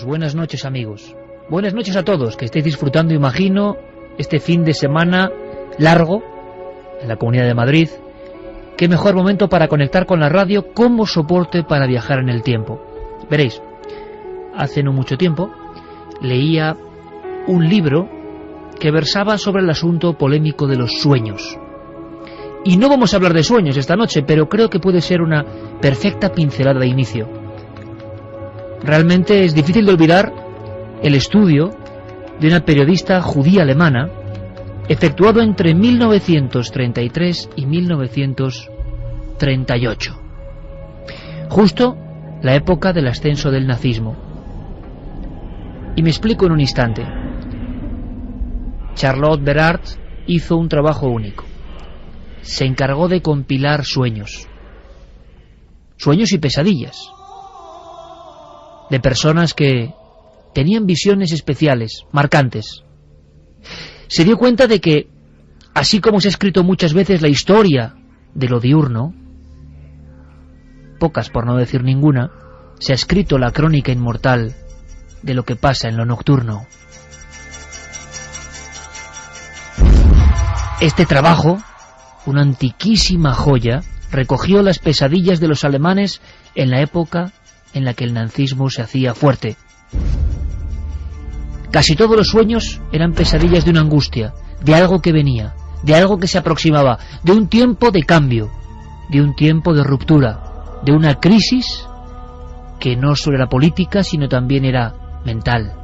buenas noches amigos. Buenas noches a todos, que estéis disfrutando, imagino, este fin de semana largo en la Comunidad de Madrid. Qué mejor momento para conectar con la radio como soporte para viajar en el tiempo. Veréis, hace no mucho tiempo leía un libro que versaba sobre el asunto polémico de los sueños. Y no vamos a hablar de sueños esta noche, pero creo que puede ser una perfecta pincelada de inicio. Realmente es difícil de olvidar el estudio de una periodista judía alemana efectuado entre 1933 y 1938. Justo la época del ascenso del nazismo. Y me explico en un instante. Charlotte Beraert hizo un trabajo único. Se encargó de compilar sueños y pesadillas de personas que tenían visiones especiales, marcantes. Se dio cuenta de que, así como se ha escrito muchas veces la historia de lo diurno, pocas por no decir ninguna, se ha escrito la crónica inmortal de lo que pasa en lo nocturno. Este trabajo, una antiquísima joya, recogió las pesadillas de los alemanes en la época en la que el nazismo se hacía fuerte. Casi todos los sueños eran pesadillas de una angustia, de algo que venía, de algo que se aproximaba, de un tiempo de cambio, de un tiempo de ruptura, de una crisis que no solo era política, sino también era mental.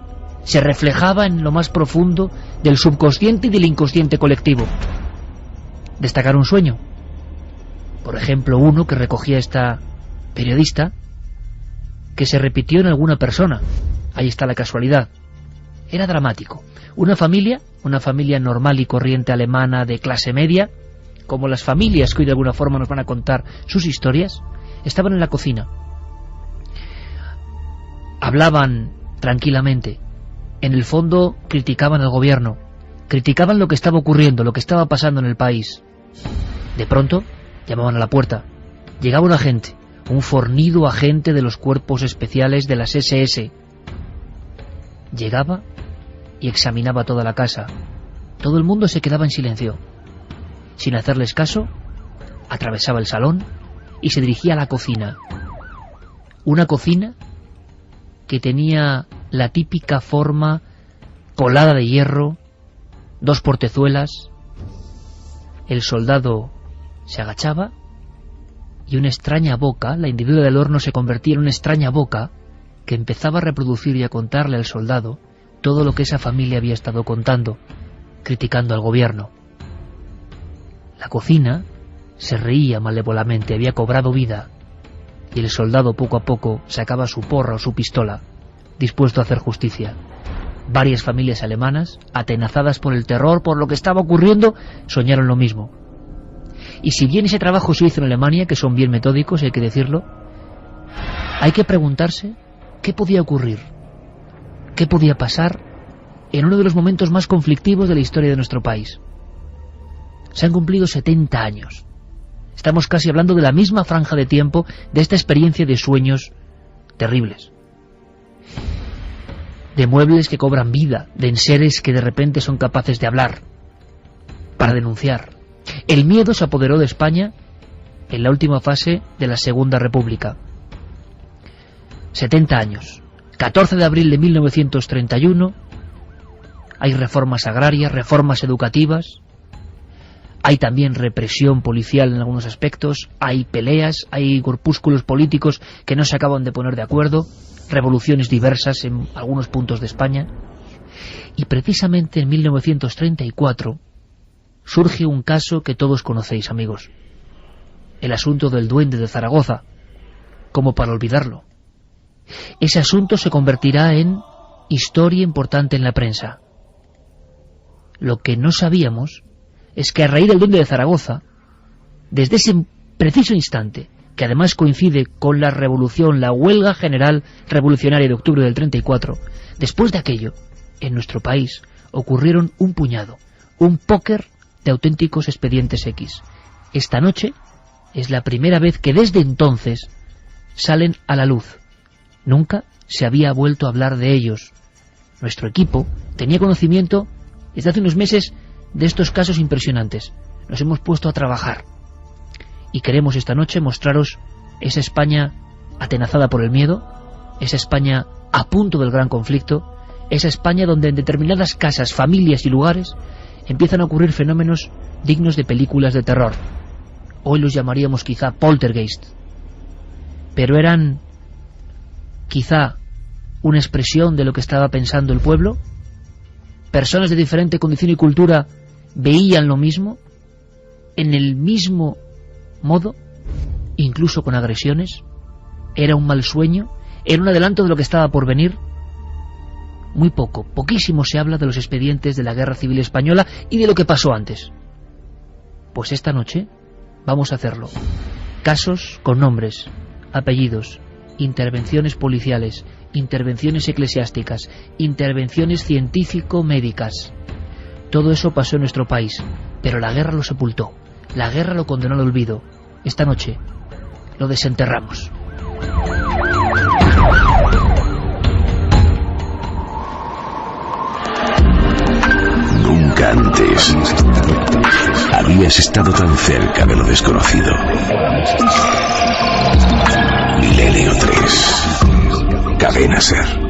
Se reflejaba en lo más profundo del subconsciente y del inconsciente colectivo. Destacar un sueño. Por ejemplo, uno que recogía esta periodista, que se repitió en alguna persona. Ahí está la casualidad. Era dramático. Una familia normal y corriente alemana de clase media, como las familias que hoy de alguna forma nos van a contar sus historias, estaban en la cocina. Hablaban tranquilamente. En el fondo criticaban al gobierno, criticaban lo que estaba ocurriendo, lo que estaba pasando en el país. De pronto llamaban a la puerta. Llegaba un agente, un fornido agente de los cuerpos especiales de las SS. Llegaba y examinaba toda la casa. Todo el mundo se quedaba en silencio. Sin hacerles caso, atravesaba el salón y se dirigía a la cocina. Una cocina que tenía la típica forma colada de hierro, 2 portezuelas. El soldado se agachaba y una extraña boca, la hendidura del horno se convertía en una extraña boca que empezaba a reproducir y a contarle al soldado todo lo que esa familia había estado contando, criticando al gobierno. La cocina se reía malévolamente, había cobrado vida, y el soldado poco a poco sacaba su porra o su pistola, dispuesto a hacer justicia. Varias familias alemanas, atenazadas por el terror, por lo que estaba ocurriendo, soñaron lo mismo. Y si bien ese trabajo se hizo en Alemania, que son bien metódicos, hay que decirlo, hay que preguntarse qué podía ocurrir, qué podía pasar en uno de los momentos más conflictivos de la historia de nuestro país. Se han cumplido 70 años. Estamos casi hablando de la misma franja de tiempo de esta experiencia de sueños terribles. De muebles que cobran vida, de enseres que de repente son capaces de hablar, para denunciar. El miedo se apoderó de España en la última fase de la Segunda República. 70 años. 14 de abril de 1931. Hay reformas agrarias, reformas educativas. Hay también represión policial en algunos aspectos. Hay peleas, hay corpúsculos políticos que no se acaban de poner de acuerdo. Revoluciones diversas en algunos puntos de España. Y precisamente en 1934 surge un caso que todos conocéis, amigos. El asunto del Duende de Zaragoza. Como para olvidarlo. Ese asunto se convertirá en historia importante en la prensa. Lo que no sabíamos es que a raíz del Duende de Zaragoza, desde ese preciso instante, que además coincide con la revolución, la huelga general revolucionaria de octubre del 34, después de aquello, en nuestro país, ocurrieron un puñado, un póker de auténticos expedientes X. Esta noche es la primera vez que desde entonces salen a la luz. Nunca se había vuelto a hablar de ellos. Nuestro equipo tenía conocimiento desde hace unos meses de estos casos impresionantes. Nos hemos puesto a trabajar y queremos esta noche mostraros esa España atenazada por el miedo, esa España a punto del gran conflicto, esa España donde en determinadas casas, familias y lugares empiezan a ocurrir fenómenos dignos de películas de terror. Hoy los llamaríamos quizá poltergeist, pero eran quizá una expresión de lo que estaba pensando el pueblo. Personas de diferente condición y cultura veían lo mismo, en el mismo modo, incluso con agresiones. Era un mal sueño, era un adelanto de lo que estaba por venir. Muy poquísimo se habla de los expedientes de la Guerra Civil Española y de lo que pasó antes. Pues esta noche vamos a hacerlo. Casos con nombres, apellidos, intervenciones policiales, intervenciones eclesiásticas, intervenciones científico-médicas. Todo eso pasó en nuestro país, pero la guerra lo sepultó, la guerra lo condenó al olvido. Esta noche lo desenterramos. Nunca antes habías estado tan cerca de lo desconocido. Milenio 3, Cadena SER.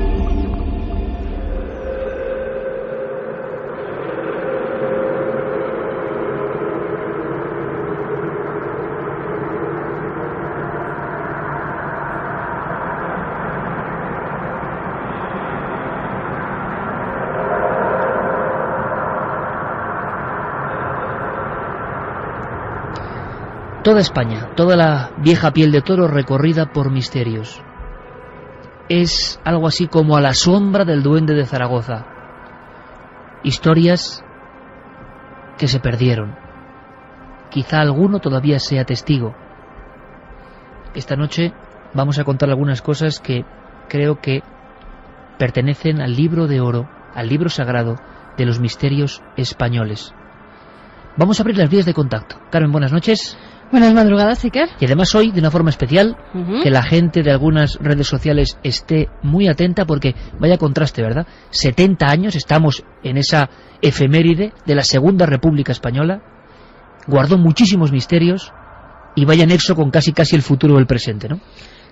Toda España, toda la vieja piel de toro recorrida por misterios. Es algo así como a la sombra del duende de Zaragoza. Historias que se perdieron. Quizá alguno todavía sea testigo. Esta noche vamos a contar algunas cosas que creo que pertenecen al libro de oro, al libro sagrado de los misterios españoles. Vamos a abrir las vías de contacto. Carmen, buenas noches. Buenas madrugadas, Iker. Y además hoy, de una forma especial, que la gente de algunas redes sociales esté muy atenta porque vaya contraste, ¿verdad? 70 años, estamos en esa efeméride de la Segunda República Española, guardó muchísimos misterios y vaya nexo con casi el futuro del presente, ¿no?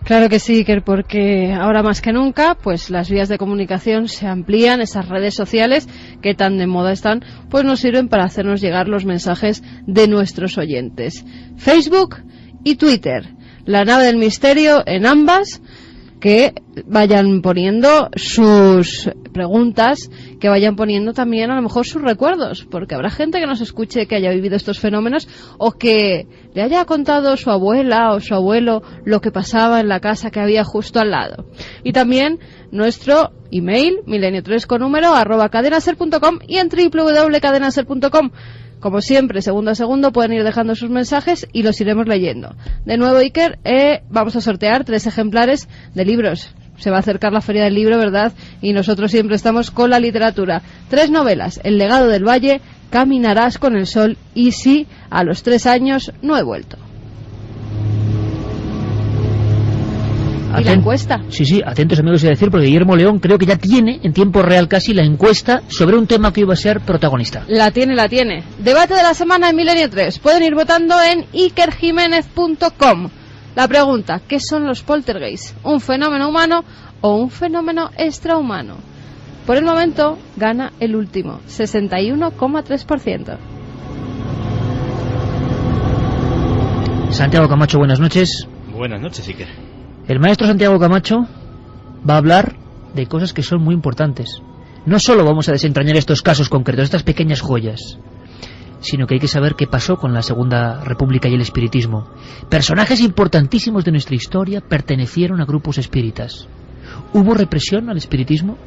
Claro que sí, Iker, porque ahora más que nunca, pues las vías de comunicación se amplían, esas redes sociales que tan de moda están, pues nos sirven para hacernos llegar los mensajes de nuestros oyentes. Facebook y Twitter, la nave del misterio en ambas, que vayan poniendo sus preguntas, que vayan poniendo también a lo mejor sus recuerdos, porque habrá gente que nos escuche que haya vivido estos fenómenos o que le haya contado su abuela o su abuelo lo que pasaba en la casa que había justo al lado. Y también nuestro email, milenio3 @cadenaser.com y en www.cadenaser.com. Como siempre, segundo a segundo, pueden ir dejando sus mensajes y los iremos leyendo. De nuevo, Iker, vamos a sortear 3 ejemplares de libros. Se va a acercar la Feria del Libro, ¿verdad? Y nosotros siempre estamos con la literatura. 3 novelas, El legado del Valle, Caminarás con el sol y Sí, a los 3 años no he vuelto. ¿Y la encuesta? Sí, atentos amigos, a decir, porque Guillermo León creo que ya tiene en tiempo real casi la encuesta sobre un tema que iba a ser protagonista. La tiene. Debate de la semana en Milenio 3. Pueden ir votando en ikerjimenez.com. La pregunta, ¿qué son los poltergeists? ¿Un fenómeno humano o un fenómeno extrahumano? Por el momento, gana el último, 61,3%. Santiago Camacho, buenas noches. Buenas noches, Iker. El maestro Santiago Camacho va a hablar de cosas que son muy importantes. No solo vamos a desentrañar estos casos concretos, estas pequeñas joyas, sino que hay que saber qué pasó con la Segunda República y el espiritismo. Personajes importantísimos de nuestra historia pertenecieron a grupos espíritas. ¿Hubo represión al espiritismo?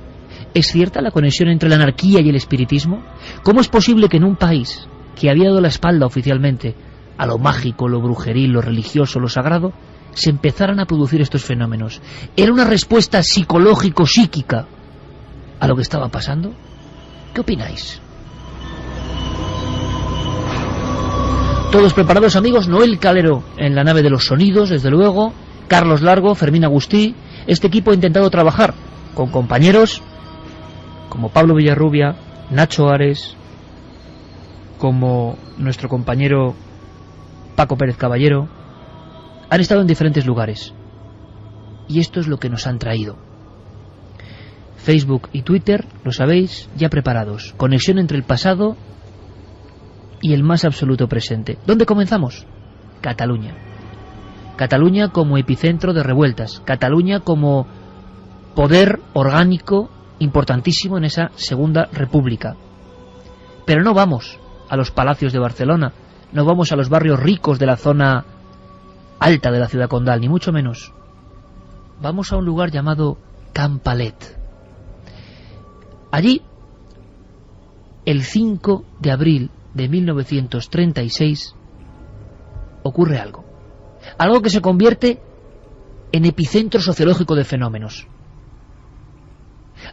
¿Es cierta la conexión entre la anarquía y el espiritismo? ¿Cómo es posible que en un país que había dado la espalda oficialmente a lo mágico, lo brujeril, lo religioso, lo sagrado, se empezaran a producir estos fenómenos? ¿Era una respuesta psicológico-psíquica a lo que estaba pasando? ¿Qué opináis? Todos preparados, amigos. Noel Calero en la nave de los sonidos, desde luego. Carlos Largo, Fermín Agustí. Este equipo ha intentado trabajar con compañeros como Pablo Villarrubia, Nacho Ares, como nuestro compañero Paco Pérez Caballero, han estado en diferentes lugares. Y esto es lo que nos han traído. Facebook y Twitter, lo sabéis, ya preparados. Conexión entre el pasado y el más absoluto presente. ¿Dónde comenzamos? Cataluña. Cataluña como epicentro de revueltas. Cataluña como poder orgánico importantísimo en esa Segunda República. Pero no vamos a los palacios de Barcelona, no vamos a los barrios ricos de la zona alta de la ciudad condal, ni mucho menos. Vamos a un lugar llamado Campalet. Allí, el 5 de abril de 1936, ocurre algo. Algo que se convierte en epicentro sociológico de fenómenos.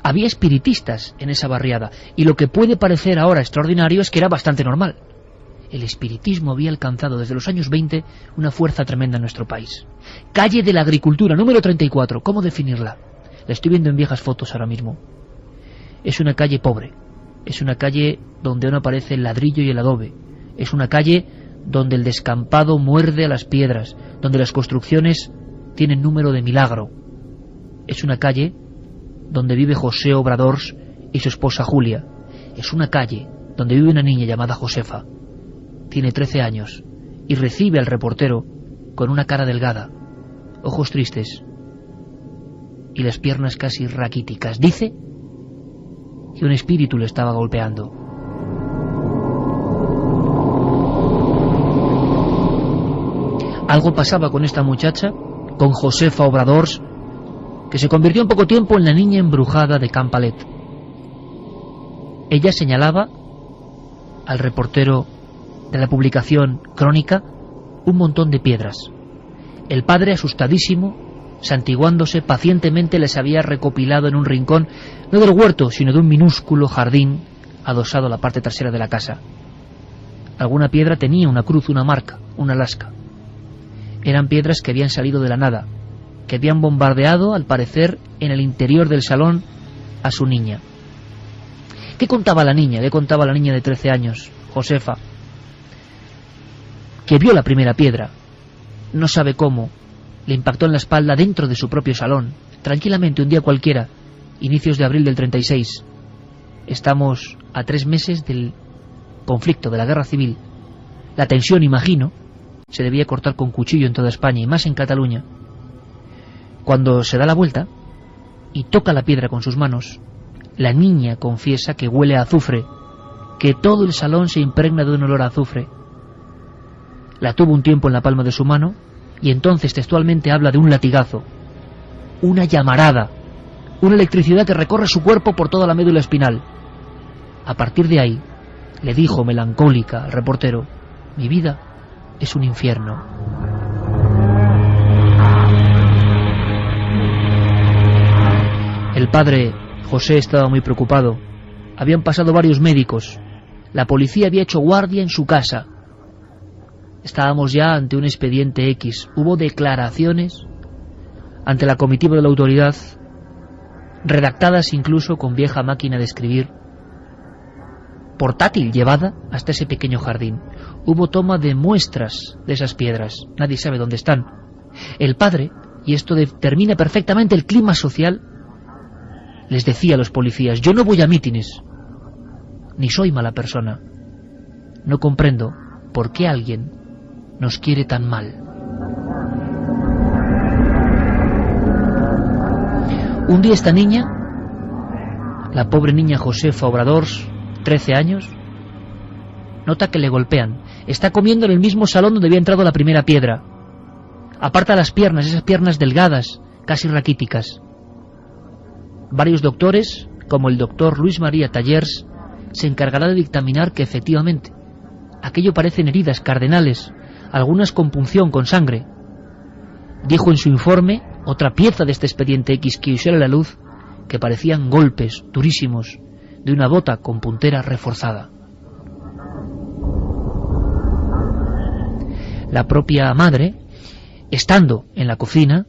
Había espiritistas en esa barriada, y lo que puede parecer ahora extraordinario es que era bastante normal. El espiritismo había alcanzado desde los años 20 una fuerza tremenda en nuestro país. Calle de la Agricultura, número 34. ¿Cómo definirla? La estoy viendo en viejas fotos ahora mismo. Es una calle pobre. Es una calle donde no aparece el ladrillo y el adobe. Es una calle donde el descampado muerde a las piedras, donde las construcciones tienen número de milagro. Es una calle donde vive José Obradors y su esposa Julia. Es una calle donde vive una niña llamada Josefa. Tiene 13 años y recibe al reportero con una cara delgada, ojos tristes y las piernas casi raquíticas. Dice que un espíritu le estaba golpeando. Algo pasaba con esta muchacha, con Josefa Obradors, que se convirtió en poco tiempo en la niña embrujada de Campalet. Ella señalaba al reportero de la publicación Crónica un montón de piedras. El padre, asustadísimo, santiguándose, pacientemente les había recopilado en un rincón, no del huerto, sino de un minúsculo jardín adosado a la parte trasera de la casa. Alguna piedra tenía una cruz, una marca, una lasca. Eran piedras que habían salido de la nada, que habían bombardeado, al parecer, en el interior del salón a su niña. ¿Qué contaba la niña? ¿Qué contaba la niña de 13 años, Josefa? Que vio la primera piedra, no sabe cómo, le impactó en la espalda dentro de su propio salón, tranquilamente, un día cualquiera, inicios de abril del 36. Estamos a 3 meses del conflicto, de la guerra civil. La tensión, imagino, se debía cortar con cuchillo en toda España, y más en Cataluña. Cuando se da la vuelta y toca la piedra con sus manos, la niña confiesa que huele a azufre, que todo el salón se impregna de un olor a azufre. La tuvo un tiempo en la palma de su mano y entonces textualmente habla de un latigazo, una llamarada, una electricidad que recorre su cuerpo por toda la médula espinal. A partir de ahí, le dijo melancólica al reportero, mi vida es un infierno. El padre, José, estaba muy preocupado. Habían pasado varios médicos. La policía había hecho guardia en su casa. Estábamos ya ante un expediente X. Hubo declaraciones ante la comitiva de la autoridad, redactadas incluso con vieja máquina de escribir, portátil, llevada hasta ese pequeño jardín. Hubo toma de muestras de esas piedras. Nadie sabe dónde están. El padre, y esto determina perfectamente el clima social, les decía a los policías, yo no voy a mítines, ni soy mala persona. No comprendo por qué alguien nos quiere tan mal. Un día esta niña, la pobre niña Josefa Obradors, 13 años, nota que le golpean. Está comiendo en el mismo salón donde había entrado la primera piedra. Aparta las piernas, esas piernas delgadas, casi raquíticas. Varios doctores, como el doctor Luis María Tallers, se encargará de dictaminar que efectivamente aquello parecen heridas cardenales, algunas con punción, con sangre. Dijo en su informe, otra pieza de este expediente X que usó a la luz, que parecían golpes durísimos de una bota con puntera reforzada. La propia madre, estando en la cocina,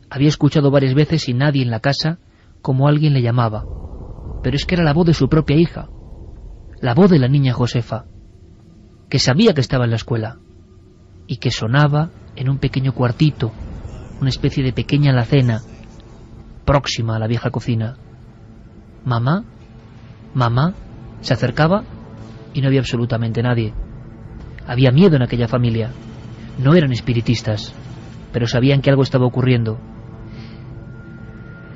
había escuchado varias veces, sin nadie en la casa, como alguien le llamaba, pero es que era la voz de su propia hija, la voz de la niña Josefa, que sabía que estaba en la escuela y que sonaba en un pequeño cuartito, una especie de pequeña alacena próxima a la vieja cocina. Mamá, mamá, se acercaba y no había absolutamente nadie. Había miedo en aquella familia. No eran espiritistas, pero sabían que algo estaba ocurriendo.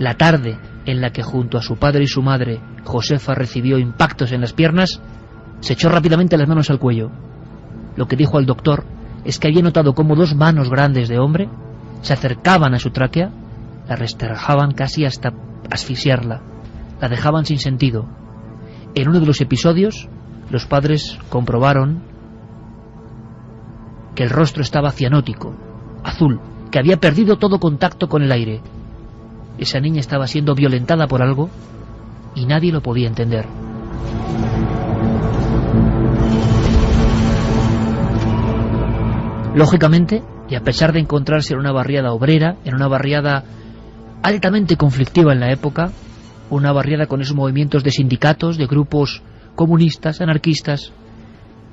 La tarde en la que junto a su padre y su madre Josefa recibió impactos en las piernas, se echó rápidamente las manos al cuello. Lo que dijo al doctor es que había notado cómo 2 manos grandes de hombre se acercaban a su tráquea, la restregaban casi hasta asfixiarla, la dejaban sin sentido. En uno de los episodios, los padres comprobaron que el rostro estaba cianótico, azul, que había perdido todo contacto con el aire. Esa niña estaba siendo violentada por algo y nadie lo podía entender. Lógicamente, y a pesar de encontrarse en una barriada obrera, en una barriada altamente conflictiva en la época, una barriada con esos movimientos de sindicatos, de grupos comunistas, anarquistas,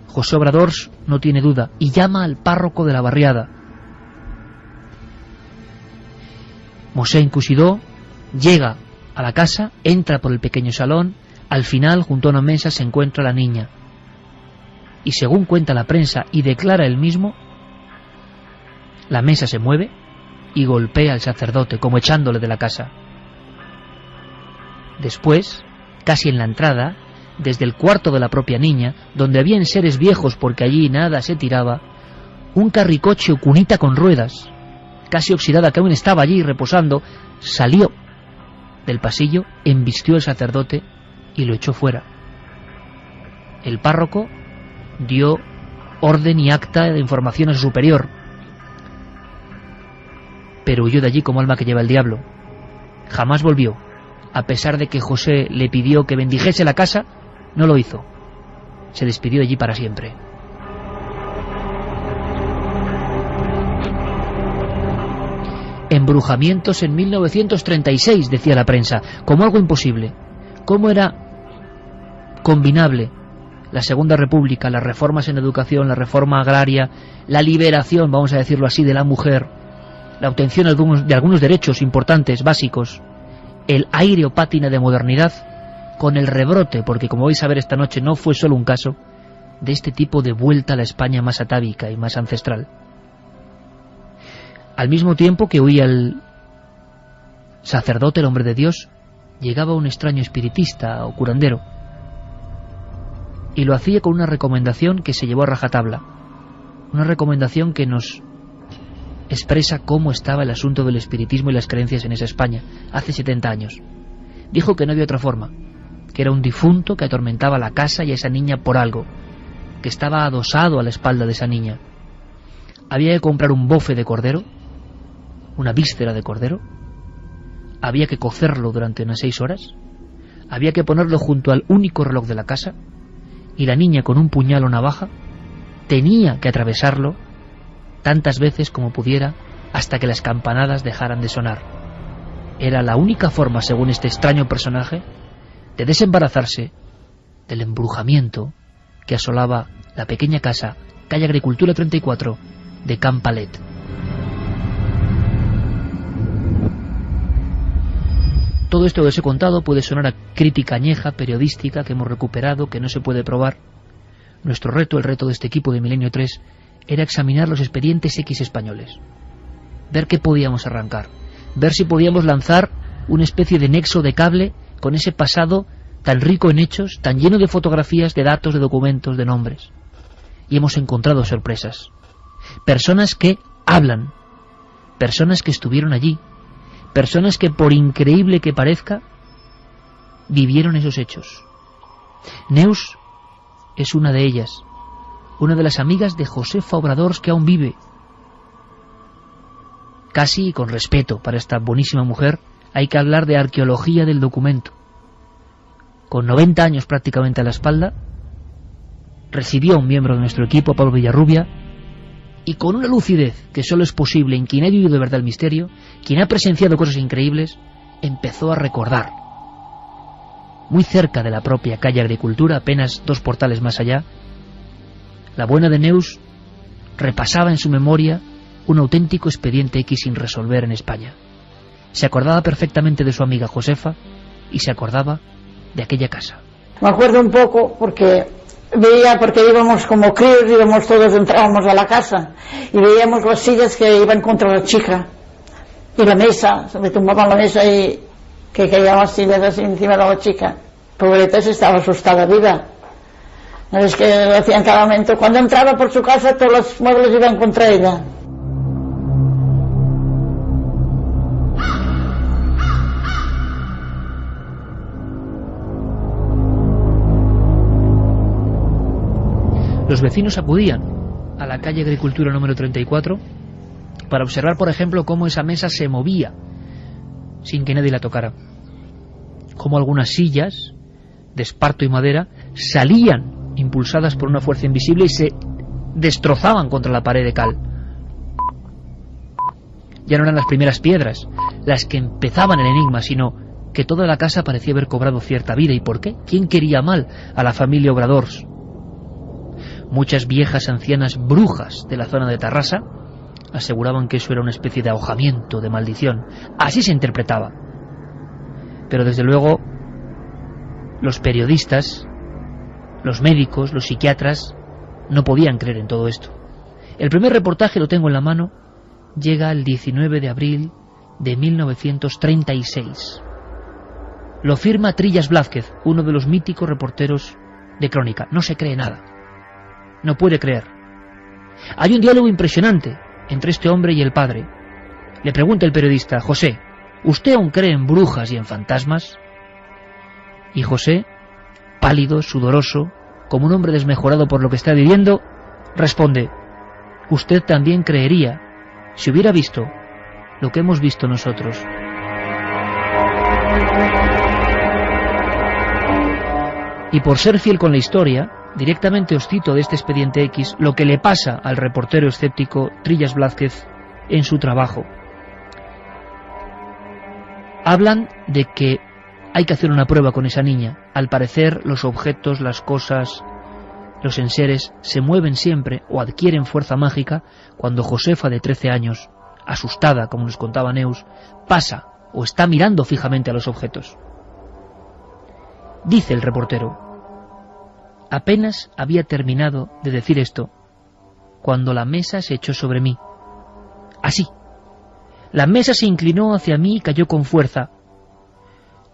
José Obrador no tiene duda y llama al párroco de la barriada. Mosén Cusidó llega a la casa, entra por el pequeño salón, al final, junto a una mesa, se encuentra la niña. Y según cuenta la prensa y declara él mismo, la mesa se mueve y golpea al sacerdote, como echándole de la casa. Después, casi en la entrada, desde el cuarto de la propia niña, donde había seres viejos porque allí nada se tiraba, un carricoche o cunita con ruedas, casi oxidada, que aún estaba allí reposando, salió del pasillo, embistió al sacerdote y lo echó fuera. El párroco dio orden y acta de información a su superior, pero huyó de allí como alma que lleva el diablo. Jamás volvió. A pesar de que José le pidió que bendijese la casa, no lo hizo. Se despidió de allí para siempre. Embrujamientos en 1936, decía la prensa, como algo imposible. ¿Cómo era combinable la Segunda República, las reformas en educación, la reforma agraria, la liberación, vamos a decirlo así, de la mujer, la obtención de algunos derechos importantes, básicos, el aire o pátina de modernidad, con el rebrote, porque como vais a ver esta noche no fue solo un caso, de este tipo de vuelta a la España más atávica y más ancestral? Al mismo tiempo que huía el sacerdote, el hombre de Dios, llegaba un extraño espiritista o curandero, y lo hacía con una recomendación que se llevó a rajatabla, una recomendación que nos expresa cómo estaba el asunto del espiritismo y las creencias en esa España hace 70 años. Dijo que no había otra forma, que era un difunto que atormentaba la casa y a esa niña por algo, que estaba adosado a la espalda de esa niña. Había que comprar un bofe de cordero, una víscera de cordero, había que cocerlo durante unas 6 horas, había que ponerlo junto al único reloj de la casa, y la niña con un puñal o navaja tenía que atravesarlo tantas veces como pudiera hasta que las campanadas dejaran de sonar. Era la única forma, según este extraño personaje, de desembarazarse del embrujamiento que asolaba la pequeña casa, calle Agricultura 34, de Can Palet. Todo esto que os he contado puede sonar a crítica añeja, periodística, que hemos recuperado, que no se puede probar. Nuestro reto, el reto de este equipo de Milenio 3, era examinar los expedientes X españoles, ver qué podíamos arrancar, ver si podíamos lanzar una especie de nexo de cable con ese pasado tan rico en hechos, tan lleno de fotografías, de datos, de documentos, de nombres. Y hemos encontrado sorpresas. Personas que hablan, personas que estuvieron allí, personas que, por increíble que parezca, vivieron esos hechos. Neus es una de ellas, una de las amigas de Josefa Obradors que aún vive. Casi con respeto para esta buenísima mujer, hay que hablar de arqueología del documento. Con 90 años prácticamente a la espalda, recibió a un miembro de nuestro equipo, Pablo Villarrubia, y con una lucidez que solo es posible en quien ha vivido de verdad el misterio, quien ha presenciado cosas increíbles, empezó a recordar. Muy cerca de la propia calle Agricultura, apenas 2 portales más allá, la buena de Neus repasaba en su memoria un auténtico expediente X sin resolver en España. Se acordaba perfectamente de su amiga Josefa y se acordaba de aquella casa. Me acuerdo un poco porque íbamos como críos, entrábamos a la casa y veíamos las sillas que iban contra la chica y la mesa, se le tumbaban la mesa y que caían las sillas así encima de la chica. Pobreta, se estaba asustada viva. Es que lo hacían cada momento. Cuando entraba por su casa, todos los muebles iban contra ella. Los vecinos acudían a la calle Agricultura número 34 para observar, por ejemplo, cómo esa mesa se movía sin que nadie la tocara, cómo algunas sillas de esparto y madera salían impulsadas por una fuerza invisible y se destrozaban contra la pared de cal. Ya no eran las primeras piedras las que empezaban el enigma, sino que toda la casa parecía haber cobrado cierta vida. ¿Y por qué? ¿Quién quería mal a la familia Obradors? Muchas viejas ancianas brujas de la zona de Tarrasa aseguraban que eso era una especie de ahogamiento, de maldición. Así se interpretaba. Pero desde luego los periodistas, los médicos, los psiquiatras no podían creer en todo esto. El primer reportaje, lo tengo en la mano, llega el 19 de abril de 1936. Lo firma Trillas Blázquez, uno de los míticos reporteros de Crónica. No se cree nada. No puede creer. Hay un diálogo impresionante entre este hombre y el padre. Le pregunta el periodista: José, ¿usted aún cree en brujas y en fantasmas? Y José, pálido, sudoroso, como un hombre desmejorado por lo que está viviendo, responde: usted también creería si hubiera visto lo que hemos visto nosotros. Y por ser fiel con la historia, directamente os cito de este expediente X lo que le pasa al reportero escéptico Trillas Blázquez en su trabajo. Hablan de que hay que hacer una prueba con esa niña. Al parecer, los objetos, las cosas, los enseres se mueven siempre o adquieren fuerza mágica cuando Josefa, de 13 años, asustada, como nos contaba Neus, pasa o está mirando fijamente a los objetos. Dice el reportero: apenas había terminado de decir esto cuando la mesa se echó sobre mí. Así. La mesa se inclinó hacia mí y cayó con fuerza,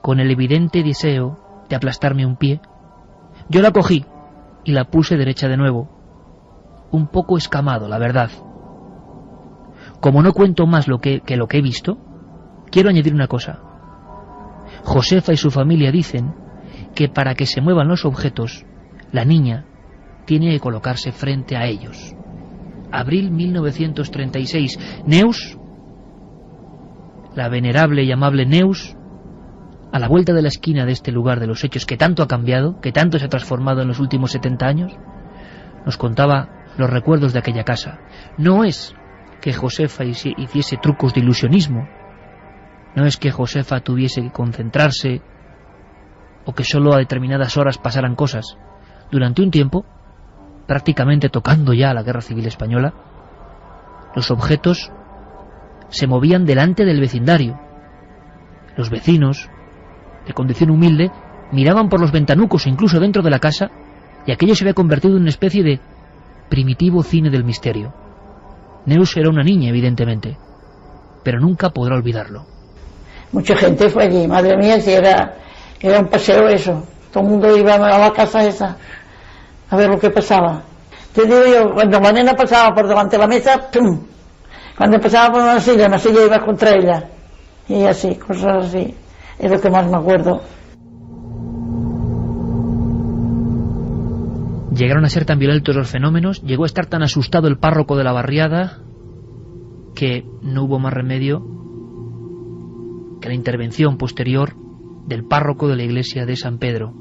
con el evidente deseo de aplastarme un pie. Yo la cogí y la puse derecha de nuevo, un poco escamado, la verdad. Como no cuento más lo que he visto, quiero añadir una cosa. Josefa y su familia dicen que para que se muevan los objetos, la niña tiene que colocarse frente a ellos. Abril 1936. Neus, la venerable y amable Neus, a la vuelta de la esquina de este lugar de los hechos que tanto ha cambiado, que tanto se ha transformado en los últimos 70 años, nos contaba los recuerdos de aquella casa. No es que Josefa hiciese trucos de ilusionismo, no es que Josefa tuviese que concentrarse o que solo a determinadas horas pasaran cosas. Durante un tiempo, prácticamente tocando ya la Guerra Civil Española, los objetos se movían delante del vecindario. Los vecinos, de condición humilde, miraban por los ventanucos o incluso dentro de la casa, y aquello se había convertido en una especie de primitivo cine del misterio. Neus era una niña, evidentemente, pero nunca podrá olvidarlo. Mucha gente fue allí, madre mía, si era un paseo eso. Todo el mundo iba a la casa esa a ver lo que pasaba. Te digo yo, cuando la nena pasaba por delante de la mesa, ¡pum! Cuando pasaba por una silla iba contra ella. Y así, cosas así. Es lo que más me acuerdo. Llegaron a ser tan violentos los fenómenos, llegó a estar tan asustado el párroco de la barriada, que no hubo más remedio que la intervención posterior del párroco de la iglesia de San Pedro,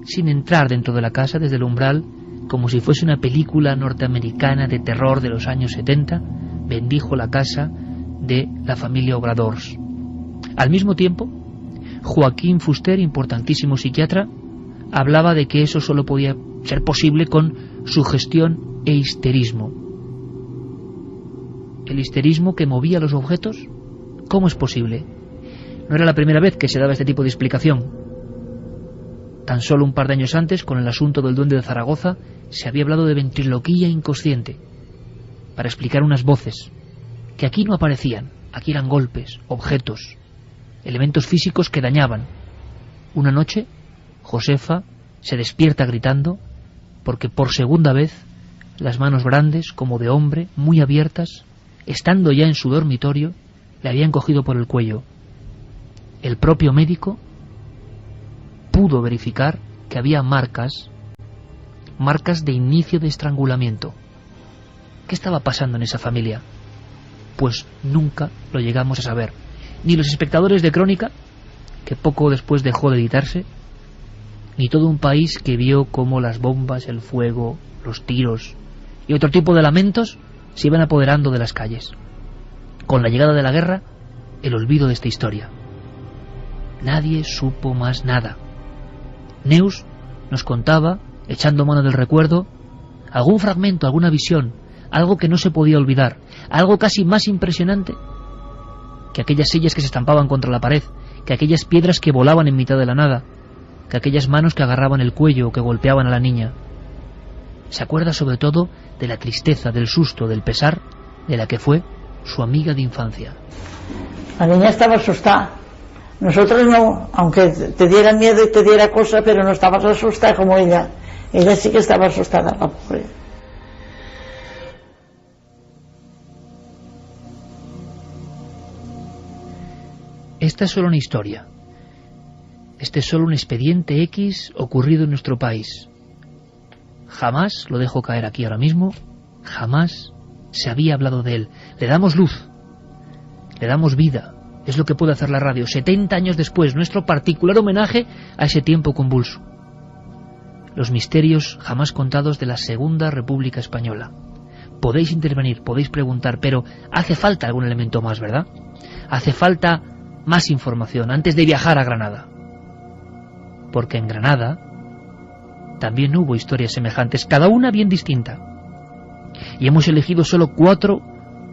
sin entrar dentro de la casa, desde el umbral, como si fuese una película norteamericana de terror de los años 70, bendijo la casa de la familia Obradors. Al mismo tiempo, Joaquín Fuster, importantísimo psiquiatra, hablaba de que eso solo podía ser posible con sugestión e histerismo. ¿El histerismo que movía los objetos? ¿Cómo es posible? No era la primera vez que se daba este tipo de explicación. Tan solo un par de años antes, con el asunto del duende de Zaragoza, se había hablado de ventriloquía inconsciente, para explicar unas voces, que aquí no aparecían, aquí eran golpes, objetos, elementos físicos que dañaban. Una noche, Josefa se despierta gritando, porque por segunda vez, las manos grandes, como de hombre, muy abiertas, estando ya en su dormitorio, le habían cogido por el cuello. El propio médico pudo verificar que había marcas de inicio de estrangulamiento. ¿Qué estaba pasando en esa familia? Pues nunca lo llegamos a saber. Ni los espectadores de Crónica, que poco después dejó de editarse, ni todo un país que vio cómo las bombas, el fuego, los tiros y otro tipo de lamentos se iban apoderando de las calles. Con la llegada de la guerra, el olvido de esta historia. Nadie supo más nada. Neus nos contaba, echando mano del recuerdo, algún fragmento, alguna visión, algo que no se podía olvidar, algo casi más impresionante que aquellas sillas que se estampaban contra la pared, que aquellas piedras que volaban en mitad de la nada, que aquellas manos que agarraban el cuello o que golpeaban a la niña. Se acuerda sobre todo de la tristeza, del susto, del pesar de la que fue su amiga de infancia. La niña estaba asustada. Nosotros no, aunque te diera miedo y te diera cosa, pero no estabas asustada como ella. Ella sí que estaba asustada, la pobre. Esta es solo una historia. Este es solo un expediente X ocurrido en nuestro país. Jamás, lo dejo caer aquí ahora mismo, jamás se había hablado de él. Le damos luz, le damos vida. Es lo que puede hacer la radio. 70 años después, nuestro particular homenaje a ese tiempo convulso. Los misterios jamás contados de la Segunda República Española. Podéis intervenir, podéis preguntar, pero hace falta algún elemento más, ¿verdad? Hace falta más información antes de viajar a Granada. Porque en Granada también hubo historias semejantes, cada una bien distinta. Y hemos elegido solo 4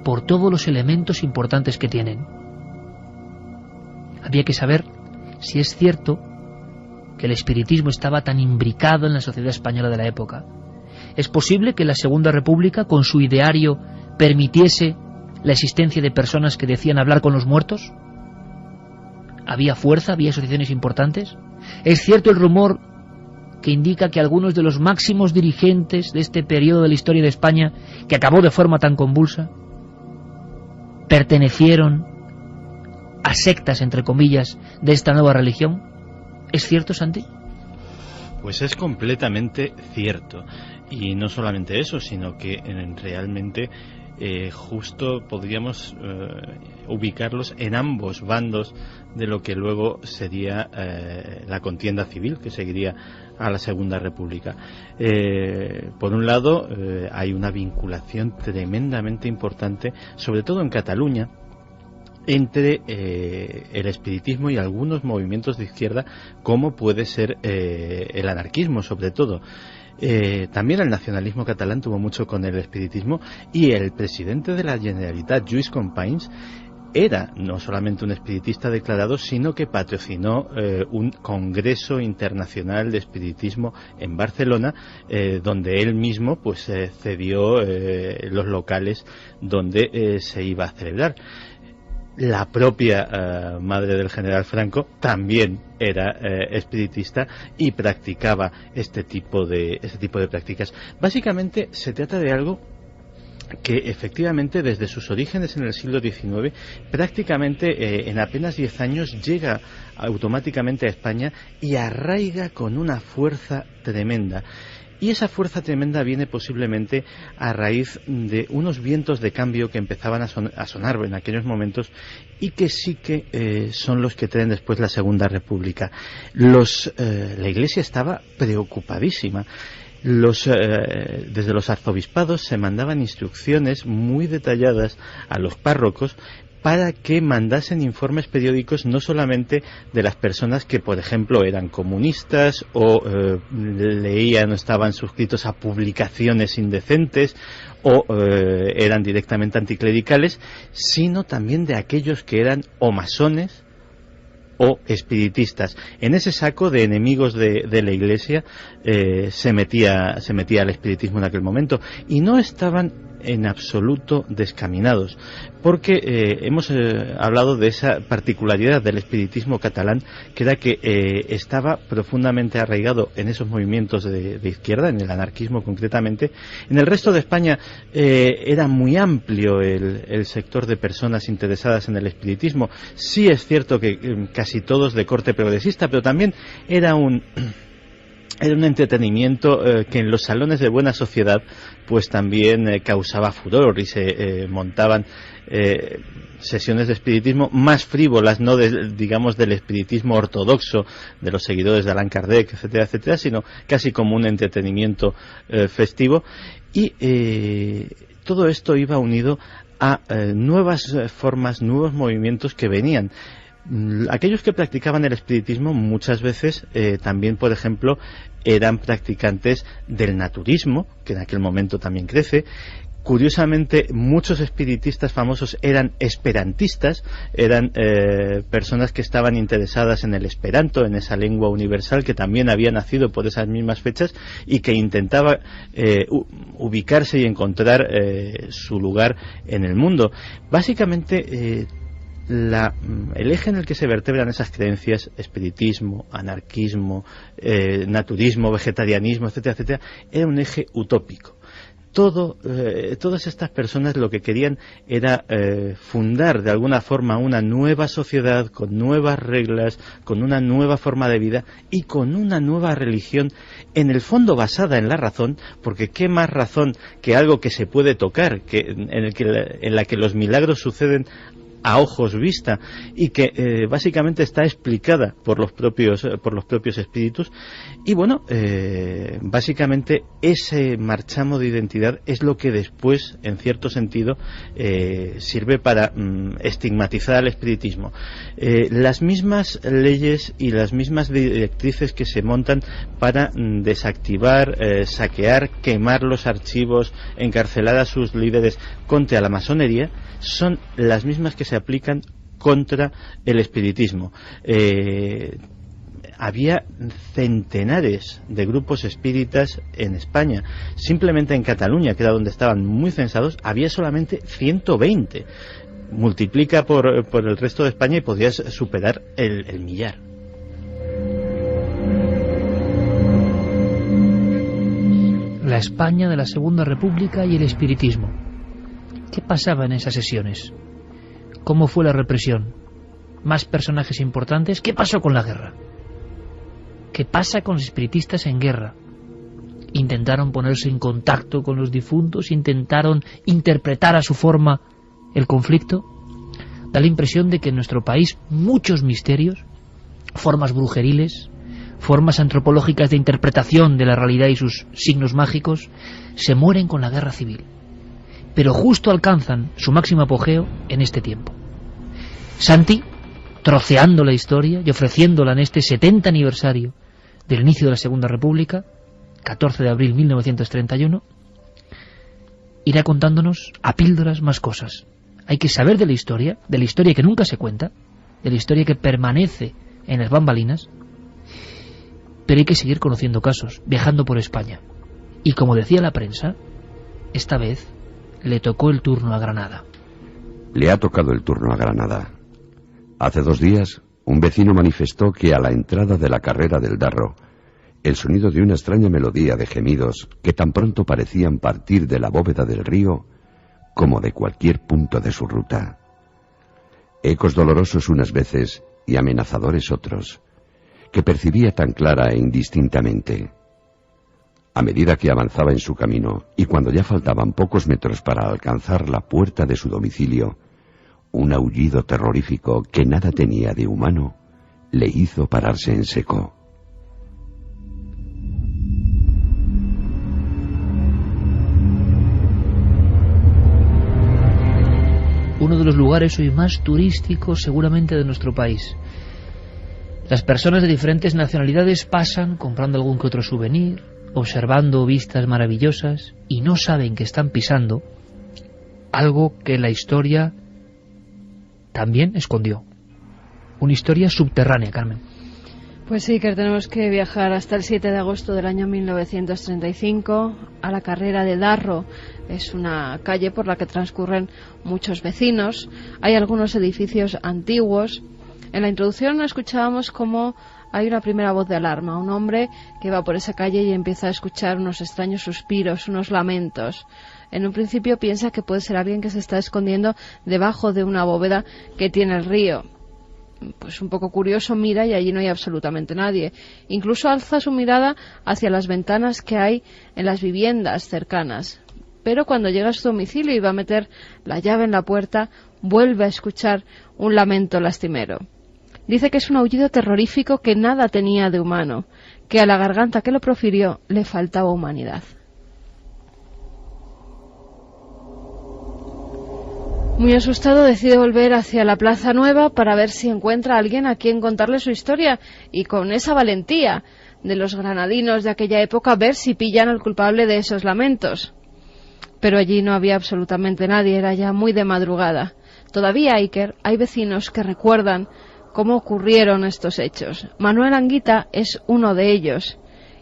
por todos los elementos importantes que tienen. Había que saber si es cierto que el espiritismo estaba tan imbricado en la sociedad española de la época. ¿Es posible que la Segunda República, con su ideario, permitiese la existencia de personas que decían hablar con los muertos? ¿Había fuerza? ¿Había asociaciones importantes? ¿Es cierto el rumor que indica que algunos de los máximos dirigentes de este periodo de la historia de España, que acabó de forma tan convulsa, pertenecieron a sectas, entre comillas, de esta nueva religión? ¿Es cierto, Santi? Pues es completamente cierto. Y no solamente eso, sino que realmente justo podríamos ubicarlos en ambos bandos de lo que luego sería la contienda civil que seguiría a la Segunda República. Por un lado, hay una vinculación tremendamente importante, sobre todo en Cataluña, entre el espiritismo y algunos movimientos de izquierda, como puede ser el anarquismo, sobre todo. También el nacionalismo catalán tuvo mucho con el espiritismo, y el presidente de la Generalitat, Lluís Companys, era no solamente un espiritista declarado, sino que patrocinó un congreso internacional de espiritismo en Barcelona, donde él mismo pues cedió los locales donde se iba a celebrar. La propia madre del general Franco también era espiritista y practicaba este tipo de prácticas. Básicamente se trata de algo que efectivamente desde sus orígenes en el siglo XIX, prácticamente en apenas 10 años llega automáticamente a España y arraiga con una fuerza tremenda. Y esa fuerza tremenda viene posiblemente a raíz de unos vientos de cambio que empezaban a sonar en aquellos momentos, y que sí que son los que traen después la Segunda República. La Iglesia estaba preocupadísima. Desde los arzobispados se mandaban instrucciones muy detalladas a los párrocos para que mandasen informes periódicos no solamente de las personas que, por ejemplo, eran comunistas o leían o estaban suscritos a publicaciones indecentes o eran directamente anticlericales, sino también de aquellos que eran o masones o espiritistas. En ese saco de enemigos de la Iglesia se metía el espiritismo en aquel momento, y no estaban en absoluto descaminados, porque hemos hablado de esa particularidad del espiritismo catalán, que era que estaba profundamente arraigado en esos movimientos de izquierda, en el anarquismo concretamente. En el resto de España era muy amplio el sector de personas interesadas en el espiritismo. Sí es cierto que casi todos de corte progresista, pero también era un entretenimiento que en los salones de buena sociedad pues también causaba furor, y se montaban sesiones de espiritismo más frívolas, no digamos del espiritismo ortodoxo de los seguidores de Allan Kardec, etcétera, etcétera, sino casi como un entretenimiento festivo. Y todo esto iba unido a nuevas formas, nuevos movimientos que venían. Aquellos que practicaban el espiritismo muchas veces también, por ejemplo, eran practicantes del naturismo, que en aquel momento también crece. Curiosamente, muchos espiritistas famosos eran esperantistas, eran personas que estaban interesadas en el esperanto, en esa lengua universal que también había nacido por esas mismas fechas y que intentaba ubicarse y encontrar su lugar en el mundo. Básicamente, el eje en el que se vertebran esas creencias, espiritismo, anarquismo, naturismo, vegetarianismo, etcétera, etcétera, era un eje utópico. Todas estas personas lo que querían era fundar de alguna forma una nueva sociedad con nuevas reglas, con una nueva forma de vida y con una nueva religión, en el fondo basada en la razón, porque qué más razón que algo que se puede tocar, en la que los milagros suceden a ojos vista y que básicamente está explicada por los propios espíritus. Y bueno, básicamente ese marchamo de identidad es lo que después, en cierto sentido, sirve para estigmatizar al espiritismo. Las mismas leyes y las mismas directrices que se montan para desactivar, saquear, quemar los archivos, encarcelar a sus líderes contra la masonería, son las mismas que se aplican contra el espiritismo. Había centenares de grupos espíritas en España. Simplemente en Cataluña, que era donde estaban muy censados, había solamente 120. Multiplica por el resto de España y podrías superar el millar. La España de la Segunda República y el espiritismo. ¿Qué pasaba en esas sesiones? ¿Cómo fue la represión? ¿Más personajes importantes? ¿Qué pasó con la guerra? ¿Qué pasa con los espiritistas en guerra? ¿Intentaron ponerse en contacto con los difuntos? ¿Intentaron interpretar a su forma el conflicto? Da la impresión de que en nuestro país muchos misterios, formas brujeriles, formas antropológicas de interpretación de la realidad y sus signos mágicos, se mueren con la guerra civil, pero justo alcanzan su máximo apogeo en este tiempo. Santi, troceando la historia y ofreciéndola en este 70 aniversario del inicio de la Segunda República, 14 de abril de 1931, irá contándonos a píldoras más cosas. Hay que saber de la historia que nunca se cuenta, de la historia que permanece en las bambalinas, pero hay que seguir conociendo casos, viajando por España. Y como decía la prensa, esta vez le tocó el turno a Granada. Le ha tocado el turno a Granada. Hace 2 días, un vecino manifestó que a la entrada de la carrera del Darro, el sonido de una extraña melodía de gemidos que tan pronto parecían partir de la bóveda del río como de cualquier punto de su ruta. Ecos dolorosos unas veces y amenazadores otros, que percibía tan clara e indistintamente. A medida que avanzaba en su camino, y cuando ya faltaban pocos metros para alcanzar la puerta de su domicilio, un aullido terrorífico que nada tenía de humano le hizo pararse en seco. uno de los lugares hoy más turísticos seguramente de nuestro país. Las personas de diferentes nacionalidades pasan comprando algún que otro souvenir, observando vistas maravillosas, y no saben que están pisando algo que la historia también escondió. Una historia subterránea, Carmen. Pues sí, que tenemos que viajar hasta el 7 de agosto del año 1935 a la carrera de Darro. Es una calle por la que transcurren muchos vecinos. Hay algunos edificios antiguos. En la introducción escuchábamos cómo hay una primera voz de alarma. Un hombre que va por esa calle y empieza a escuchar unos extraños suspiros, unos lamentos. En un principio piensa que puede ser alguien que se está escondiendo debajo de una bóveda que tiene el río. Pues un poco curioso mira y allí no hay absolutamente nadie. Incluso alza su mirada hacia las ventanas que hay en las viviendas cercanas. Pero cuando llega a su domicilio y va a meter la llave en la puerta, vuelve a escuchar un lamento lastimero. Dice que es un aullido terrorífico que nada tenía de humano, que a la garganta que lo profirió le faltaba humanidad. Muy asustado decide volver hacia la Plaza Nueva para ver si encuentra a alguien a quien contarle su historia, y con esa valentía de los granadinos de aquella época ver si pillan al culpable de esos lamentos. Pero allí no había absolutamente nadie, era ya muy de madrugada. Todavía, Iker, hay vecinos que recuerdan cómo ocurrieron estos hechos. Manuel Anguita es uno de ellos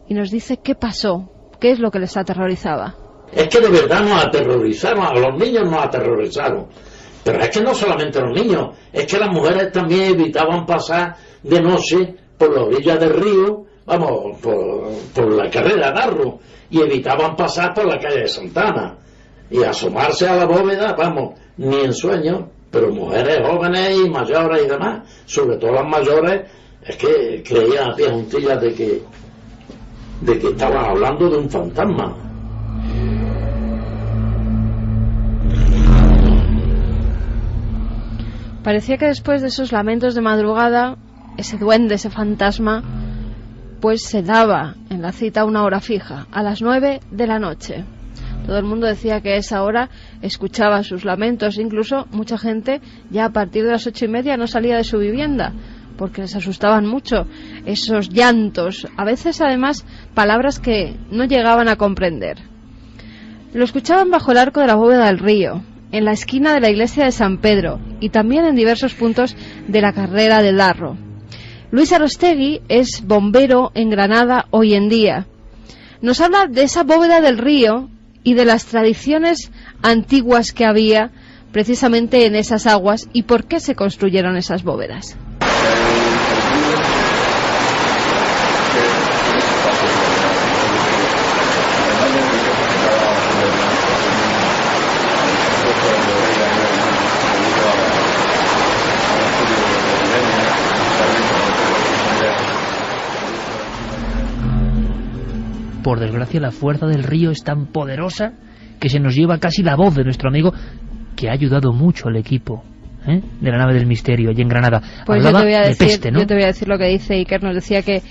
y nos dice qué pasó, qué es lo que les aterrorizaba. Es que de verdad nos aterrorizaron, a los niños nos aterrorizaron. Pero es que no solamente los niños, es que las mujeres también evitaban pasar de noche por la orilla del río, vamos, por la carrera de Darro, y evitaban pasar por la calle de Santana. Y asomarse a la bóveda, vamos, ni en sueño, pero mujeres jóvenes y mayores y demás, sobre todo las mayores, es que creían a pie juntillas de que estaban hablando de un fantasma. Parecía que después de esos lamentos de madrugada, ese duende, ese fantasma, pues se daba en la cita a una hora fija, a las 9 de la noche. Todo el mundo decía que a esa hora escuchaba sus lamentos, incluso mucha gente ya a partir de las 8:30 no salía de su vivienda, porque les asustaban mucho esos llantos, a veces además palabras que no llegaban a comprender. Lo escuchaban bajo el arco de la bóveda del río, en la esquina de la iglesia de San Pedro y también en diversos puntos de la carrera de Darro. Luis Arostegui es bombero en Granada hoy en día. Nos habla de esa bóveda del río y de las tradiciones antiguas que había precisamente en esas aguas y por qué se construyeron esas bóvedas. Por desgracia, la fuerza del río es tan poderosa que se nos lleva casi la voz de nuestro amigo, que ha ayudado mucho al equipo de la nave del misterio allí en Granada. Pues yo te voy a decir lo que dice Iker. Nos decía que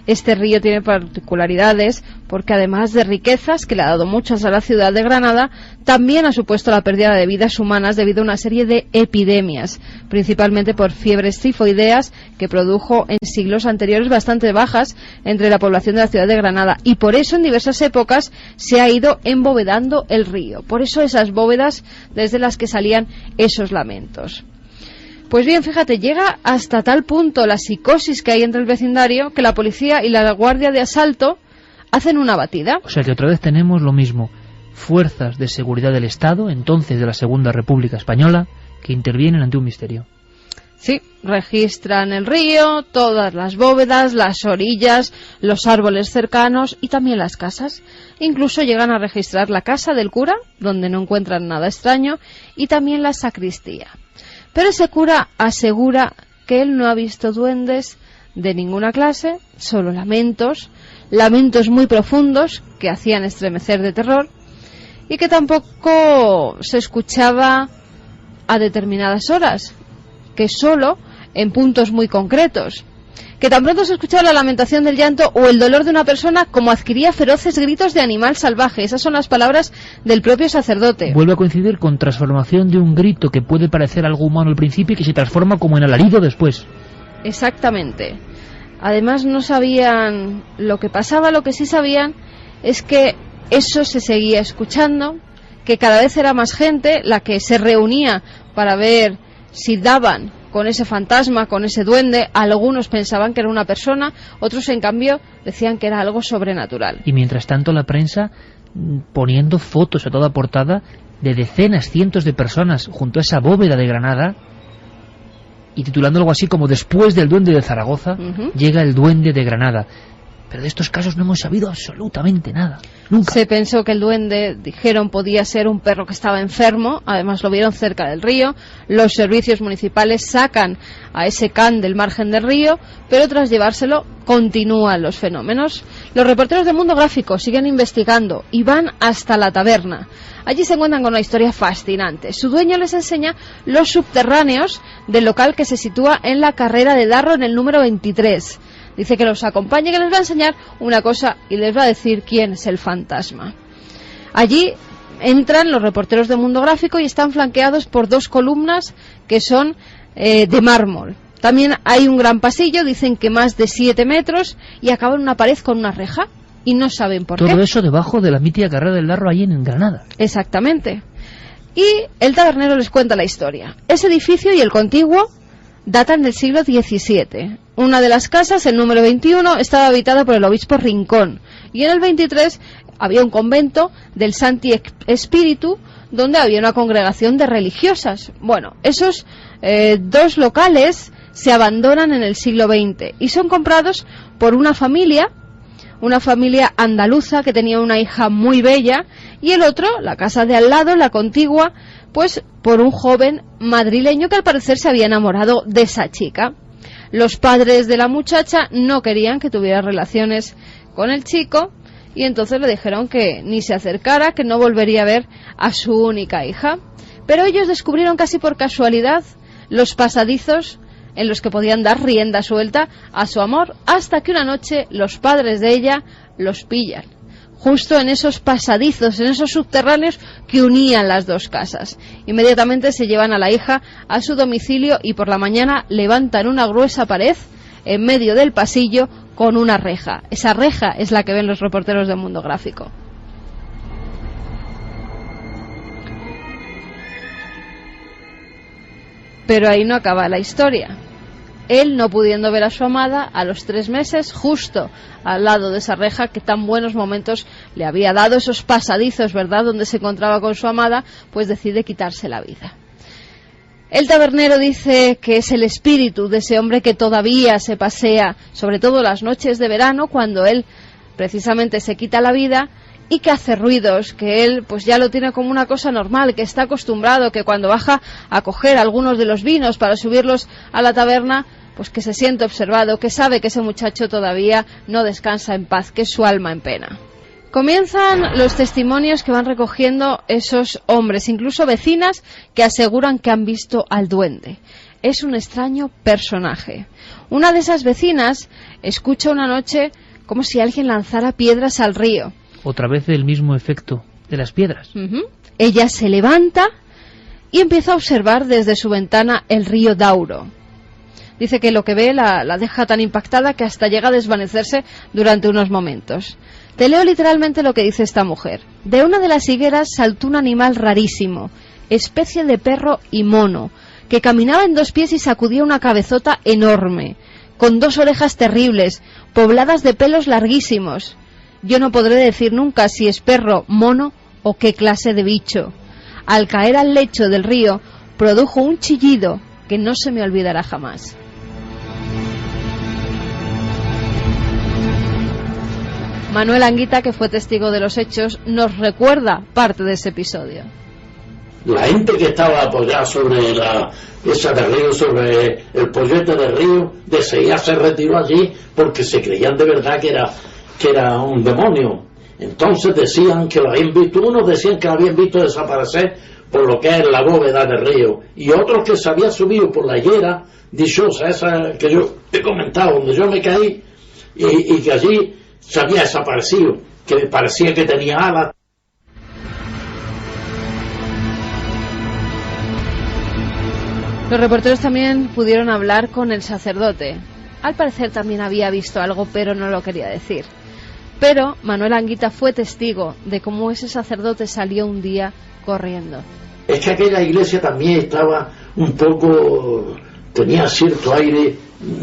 este río tiene particularidades porque además de riquezas que le ha dado muchas a la ciudad de Granada, también ha supuesto la pérdida de vidas humanas debido a una serie de epidemias, principalmente por fiebres tifoideas que produjo en siglos anteriores bastante bajas entre la población de la ciudad de Granada, y por eso en diversas épocas se ha ido embovedando el río. Por eso esas bóvedas desde las que salían esos lamentos. Pues bien, fíjate, llega hasta tal punto la psicosis que hay entre el vecindario que la policía y la guardia de asalto hacen una batida. O sea que otra vez tenemos lo mismo. Fuerzas de seguridad del Estado, entonces de la Segunda República Española, que intervienen ante un misterio. Sí, registran el río, todas las bóvedas, las orillas, los árboles cercanos y también las casas. Incluso llegan a registrar la casa del cura, donde no encuentran nada extraño, y también la sacristía. Pero ese cura asegura que él no ha visto duendes de ninguna clase, solo lamentos muy profundos que hacían estremecer de terror, y que tampoco se escuchaba a determinadas horas, que solo en puntos muy concretos, que tan pronto se escuchaba la lamentación del llanto o el dolor de una persona como adquiría feroces gritos de animal salvaje. Esas son las palabras del propio sacerdote. Vuelve a coincidir con transformación de un grito que puede parecer algo humano al principio y que se transforma como en alarido después. Exactamente. Además no sabían lo que pasaba, lo que sí sabían es que eso se seguía escuchando, que cada vez era más gente la que se reunía para ver si daban con ese fantasma, con ese duende. Algunos pensaban que era una persona, otros en cambio decían que era algo sobrenatural. Y mientras tanto la prensa poniendo fotos a toda portada de decenas, cientos de personas junto a esa bóveda de Granada y titulando algo así como después del duende de Zaragoza llega el duende de Granada. Pero de estos casos no hemos sabido absolutamente nada. Nunca. Se pensó que el duende, dijeron, podía ser un perro que estaba enfermo. Además lo vieron cerca del río. Los servicios municipales sacan a ese can del margen del río, pero tras llevárselo continúan los fenómenos. Los reporteros del Mundo Gráfico siguen investigando y van hasta la taberna. Allí se encuentran con una historia fascinante. Su dueño les enseña los subterráneos del local que se sitúa en la carrera de Darro en el número 23. Dice que los acompañe, que les va a enseñar una cosa y les va a decir quién es el fantasma. Allí entran los reporteros de Mundo Gráfico y están flanqueados por 2 columnas que son de mármol. También hay un gran pasillo, dicen que más de 7 metros, y acaba en una pared con una reja y no saben por qué. Todo eso debajo de la mítica carrera del Darro ahí en Granada. Exactamente. Y el tabernero les cuenta la historia. Ese edificio y el contiguo datan del siglo XVII. Una de las casas, el número 21, estaba habitada por el obispo Rincón. Y en el 23 había un convento del Santi Espíritu, donde había una congregación de religiosas. Bueno, esos 2 locales se abandonan en el siglo XX y son comprados por una familia andaluza que tenía una hija muy bella, y el otro, la casa de al lado, la contigua, pues por un joven madrileño que al parecer se había enamorado de esa chica. Los padres de la muchacha no querían que tuviera relaciones con el chico y entonces le dijeron que ni se acercara, que no volvería a ver a su única hija. Pero ellos descubrieron casi por casualidad los pasadizos en los que podían dar rienda suelta a su amor, hasta que una noche los padres de ella los pillan justo en esos pasadizos, en esos subterráneos que unían las 2 casas. Inmediatamente se llevan a la hija a su domicilio y por la mañana levantan una gruesa pared en medio del pasillo con una reja. Esa reja es la que ven los reporteros de Mundo Gráfico. Pero ahí no acaba la historia. Él, no pudiendo ver a su amada, a los 3 meses, justo al lado de esa reja que tan buenos momentos le había dado, esos pasadizos, ¿verdad?, donde se encontraba con su amada, pues decide quitarse la vida. El tabernero dice que es el espíritu de ese hombre que todavía se pasea, sobre todo las noches de verano, cuando él precisamente se quita la vida, y que hace ruidos, que él pues ya lo tiene como una cosa normal, que está acostumbrado, que cuando baja a coger algunos de los vinos para subirlos a la taberna, pues que se siente observado, que sabe que ese muchacho todavía no descansa en paz, que es su alma en pena. Comienzan los testimonios que van recogiendo esos hombres, incluso vecinas que aseguran que han visto al duende. Es un extraño personaje. Una de esas vecinas escucha una noche como si alguien lanzara piedras al río. Otra vez el mismo efecto de las piedras. Ella se levanta y empieza a observar desde su ventana el río Dauro. Dice que lo que ve la deja tan impactada que hasta llega a desvanecerse durante unos momentos. Te leo literalmente lo que dice esta mujer. De una de las higueras saltó un animal rarísimo, especie de perro y mono, que caminaba en 2 pies y sacudía una cabezota enorme, con 2 orejas terribles, pobladas de pelos larguísimos. Yo no podré decir nunca si es perro, mono o qué clase de bicho. Al caer al lecho del río, produjo un chillido que no se me olvidará jamás. Manuel Anguita, que fue testigo de los hechos, nos recuerda parte de ese episodio. La gente que estaba apoyada sobre esa de río, sobre el pollete de río, de seguida se retiró allí porque se creían de verdad que era un demonio. Entonces decían que lo habían visto, unos decían que lo habían visto desaparecer por lo que es la bóveda del río, y otros que se había subido por la higuera dichosa, esa que yo he comentado, donde yo me caí, y que allí se había desaparecido, que parecía que tenía alas. Los reporteros también pudieron hablar con el sacerdote. Al parecer también había visto algo, pero no lo quería decir. Pero Manuel Anguita fue testigo de cómo ese sacerdote salió un día corriendo. Es que aquella iglesia también estaba un poco, tenía cierto aire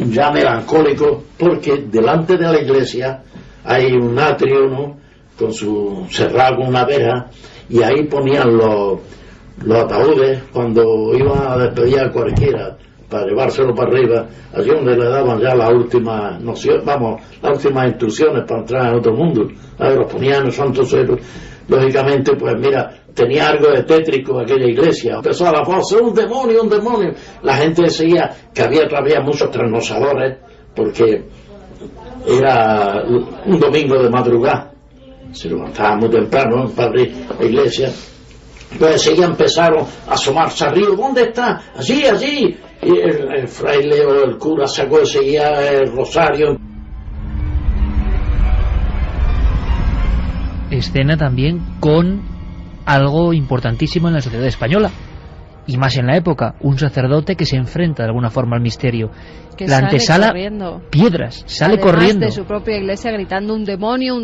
ya melancólico, porque delante de la iglesia hay un atrio, ¿no?, con su cerrado con una verja, y ahí ponían los ataúdes cuando iban a despedir a cualquiera para llevárselo para arriba, allí donde le daban ya la última noción, las últimas instrucciones para entrar en otro mundo. A ver, los ponían en los santos ceros. Lógicamente, pues mira, tenía algo de tétrico aquella iglesia. Empezó a la voz, un demonio, un demonio. La gente decía que había todavía muchos trasnochadores, porque era un domingo de madrugada, se levantaba muy temprano para abrir la iglesia. Pues enseguida empezaron a asomarse al río. ¿Dónde está? Allí, allí. Y el fraile o el cura sacó enseguida el rosario. Escena también con algo importantísimo en la sociedad española, y más en la época, un sacerdote que se enfrenta de alguna forma al misterio. Que la antesala, corriendo. Piedras, sale Además corriendo de su propia iglesia gritando un demonio,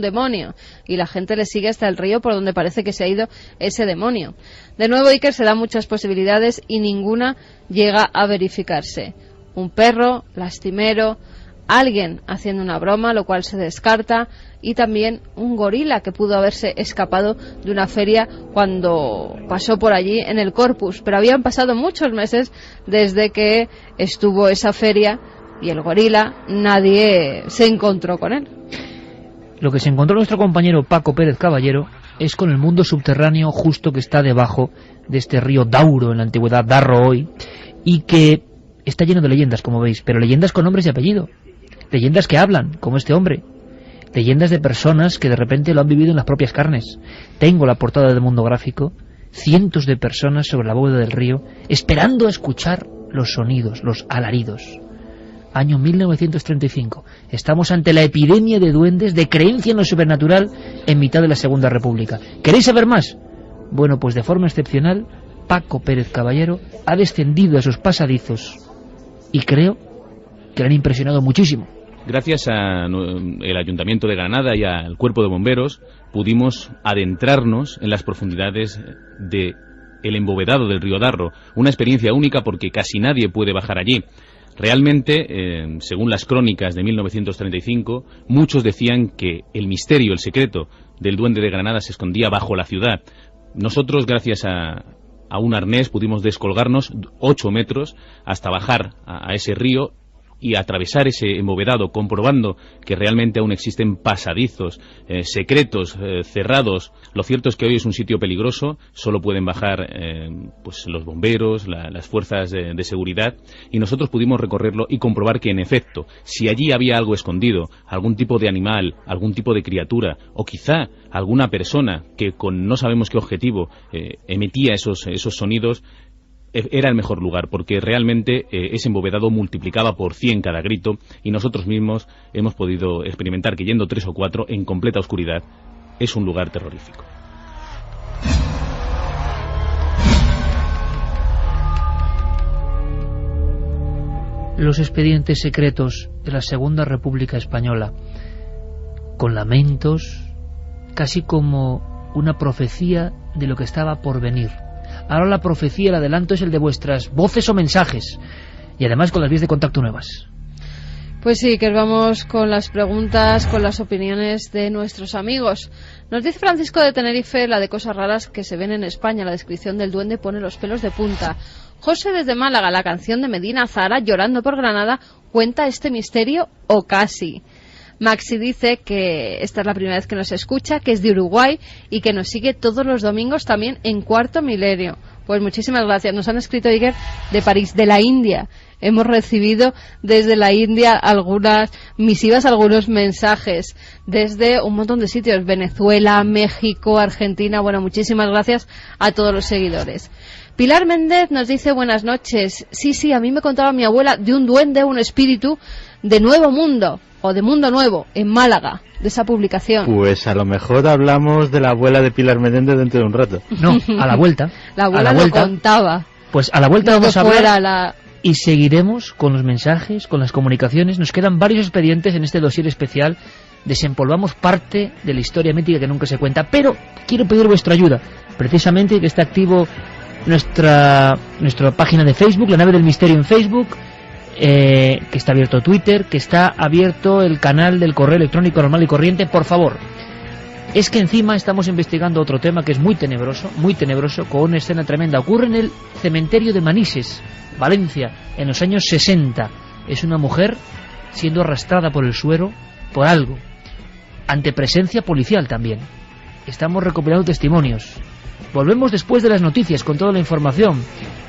y la gente le sigue hasta el río por donde parece que se ha ido ese demonio. De nuevo, Iker, se dan muchas posibilidades y ninguna llega a verificarse. Un perro, lastimero, alguien haciendo una broma, lo cual se descarta, y también un gorila que pudo haberse escapado de una feria cuando pasó por allí en el Corpus, pero habían pasado muchos meses desde que estuvo esa feria y el gorila, nadie se encontró con él. Lo que se encontró nuestro compañero Paco Pérez Caballero es con el mundo subterráneo justo que está debajo de este río Dauro, en la antigüedad Darro hoy, y que está lleno de leyendas, como veis, pero leyendas con nombres y apellido, leyendas que hablan, como este hombre, leyendas de personas que de repente lo han vivido en las propias carnes. Tengo la portada de Mundo Gráfico, cientos de personas sobre la bóveda del río, esperando a escuchar los sonidos, los alaridos. Año 1935. Estamos ante la epidemia de duendes, de creencia en lo sobrenatural en mitad de la Segunda República. ¿Queréis saber más? Bueno, pues de forma excepcional, Paco Pérez Caballero ha descendido a sus pasadizos y creo que le han impresionado muchísimo. Gracias al Ayuntamiento de Granada y al Cuerpo de Bomberos pudimos adentrarnos en las profundidades de el embovedado del río Darro, una experiencia única porque casi nadie puede bajar allí. Realmente, según las crónicas de 1935, muchos decían que el misterio, el secreto del Duende de Granada se escondía bajo la ciudad. Nosotros, gracias a un arnés, pudimos descolgarnos 8 metros hasta bajar a ese río y atravesar ese embovedado, comprobando que realmente aún existen pasadizos secretos, cerrados. Lo cierto es que hoy es un sitio peligroso, solo pueden bajar pues los bomberos, las fuerzas de seguridad, y nosotros pudimos recorrerlo y comprobar que en efecto, si allí había algo escondido, algún tipo de animal, algún tipo de criatura, o quizá alguna persona que con no sabemos qué objetivo emitía esos sonidos, era el mejor lugar, porque realmente ese embovedado multiplicaba por 100 cada grito, y nosotros mismos hemos podido experimentar que yendo 3 o 4 en completa oscuridad es un lugar terrorífico. Los expedientes secretos de la Segunda República Española, con lamentos, casi como una profecía de lo que estaba por venir. Ahora la profecía, el adelanto es el de vuestras voces o mensajes, y además con las vías de contacto nuevas. Pues sí, que vamos con las preguntas, con las opiniones de nuestros amigos. Nos dice Francisco de Tenerife, la de cosas raras que se ven en España. La descripción del duende pone los pelos de punta. José desde Málaga, la canción de Medina Zahara, Llorando por Granada, cuenta este misterio o casi. Maxi dice que esta es la primera vez que nos escucha, que es de Uruguay y que nos sigue todos los domingos también en Cuarto Milenio. Pues muchísimas gracias. Nos han escrito, Iker, de París, de la India. hemos recibido desde la India algunas misivas, algunos mensajes, desde un montón de sitios, Venezuela, México, Argentina. Bueno, muchísimas gracias a todos los seguidores. Pilar Méndez nos dice: buenas noches. Sí, a mí me contaba mi abuela de un duende, un espíritu de Nuevo Mundo, o de Mundo Nuevo, en Málaga, de esa publicación. Pues a lo mejor hablamos de la abuela de Pilar Méndez dentro de un rato. No, a la vuelta. La abuela lo contaba. Pues a la vuelta No vamos a que fuera hablar y seguiremos con los mensajes, con las comunicaciones. Nos quedan varios expedientes en este dossier especial. Desempolvamos parte de la historia mítica que nunca se cuenta, pero quiero pedir vuestra ayuda. Precisamente que esté activo nuestra página de Facebook, La Nave del Misterio en Facebook, que está abierto Twitter, que está abierto el canal del correo electrónico normal y corriente. Por favor, es que encima estamos investigando otro tema que es muy tenebroso, con una escena tremenda. Ocurre en el cementerio de Manises, Valencia, en los años 60. Es una mujer siendo arrastrada por el suero por algo, ante presencia policial también. Estamos recopilando testimonios. Volvemos después de las noticias con toda la información,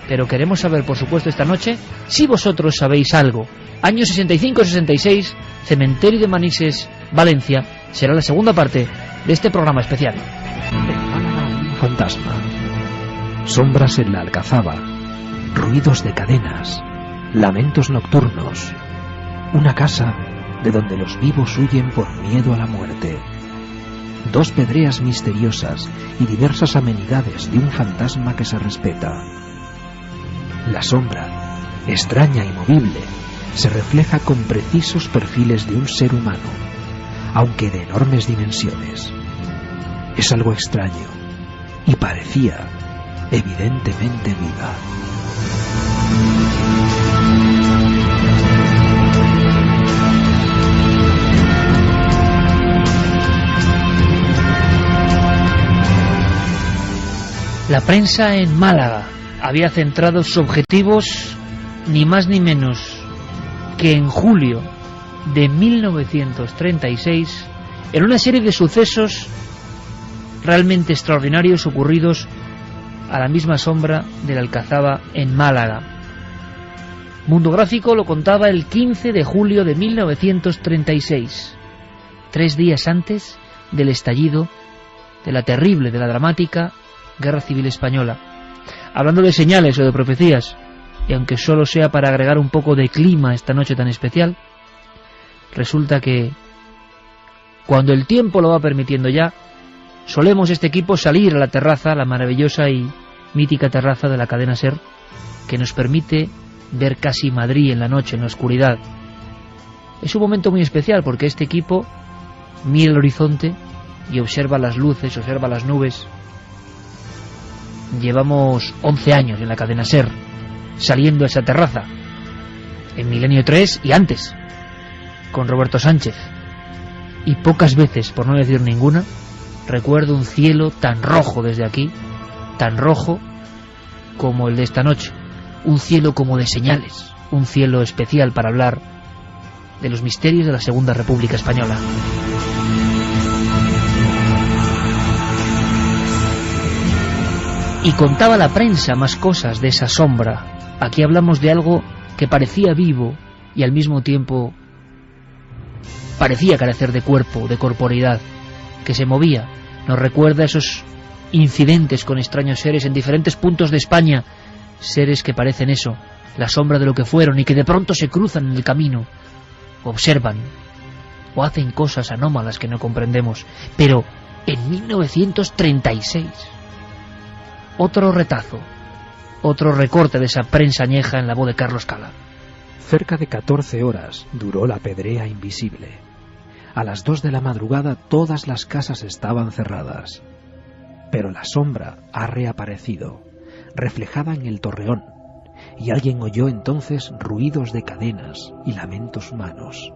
pero queremos saber, por supuesto, esta noche, si vosotros sabéis algo. Año 65-66, cementerio de Manises, Valencia. Será la segunda parte de este programa especial. Un fantasma, sombras en la Alcazaba, ruidos de cadenas, lamentos nocturnos, una casa de donde los vivos huyen por miedo a la muerte, dos pedreas misteriosas y diversas amenidades de un fantasma que se respeta. La sombra, extraña y movible, se refleja con precisos perfiles de un ser humano, aunque de enormes dimensiones. Es algo extraño y parecía evidentemente viva. La prensa en Málaga había centrado sus objetivos ni más ni menos que en julio de 1936 en una serie de sucesos realmente extraordinarios ocurridos a la misma sombra de la Alcazaba en Málaga. Mundo Gráfico lo contaba el 15 de julio de 1936, 3 días antes del estallido de la terrible, de la dramática Guerra Civil Española. Hablando de señales o de profecías, y aunque solo sea para agregar un poco de clima esta noche tan especial, resulta que cuando el tiempo lo va permitiendo ya, solemos este equipo salir a la terraza, la maravillosa y mítica terraza de la cadena SER, que nos permite ver casi Madrid en la noche, en la oscuridad. Es un momento muy especial porque este equipo mira el horizonte y observa las luces, observa las nubes. Llevamos 11 años en la cadena SER, saliendo a esa terraza, en Milenio 3 y antes, con Roberto Sánchez. Y pocas veces, por no decir ninguna, recuerdo un cielo tan rojo desde aquí, tan rojo como el de esta noche. Un cielo como de señales, un cielo especial para hablar de los misterios de la Segunda República Española. Y contaba la prensa más cosas de esa sombra. Aquí hablamos de algo que parecía vivo y al mismo tiempo parecía carecer de cuerpo, de corporeidad, que se movía. Nos recuerda esos incidentes con extraños seres en diferentes puntos de España, seres que parecen eso, la sombra de lo que fueron y que de pronto se cruzan en el camino, observan o hacen cosas anómalas que no comprendemos. Pero en 1936... otro retazo, otro recorte de esa prensa añeja en la voz de Carlos Cala. Cerca de 14 horas duró la pedrea invisible. A las 2 de la madrugada todas las casas estaban cerradas. Pero la sombra ha reaparecido, reflejada en el torreón, y alguien oyó entonces ruidos de cadenas y lamentos humanos.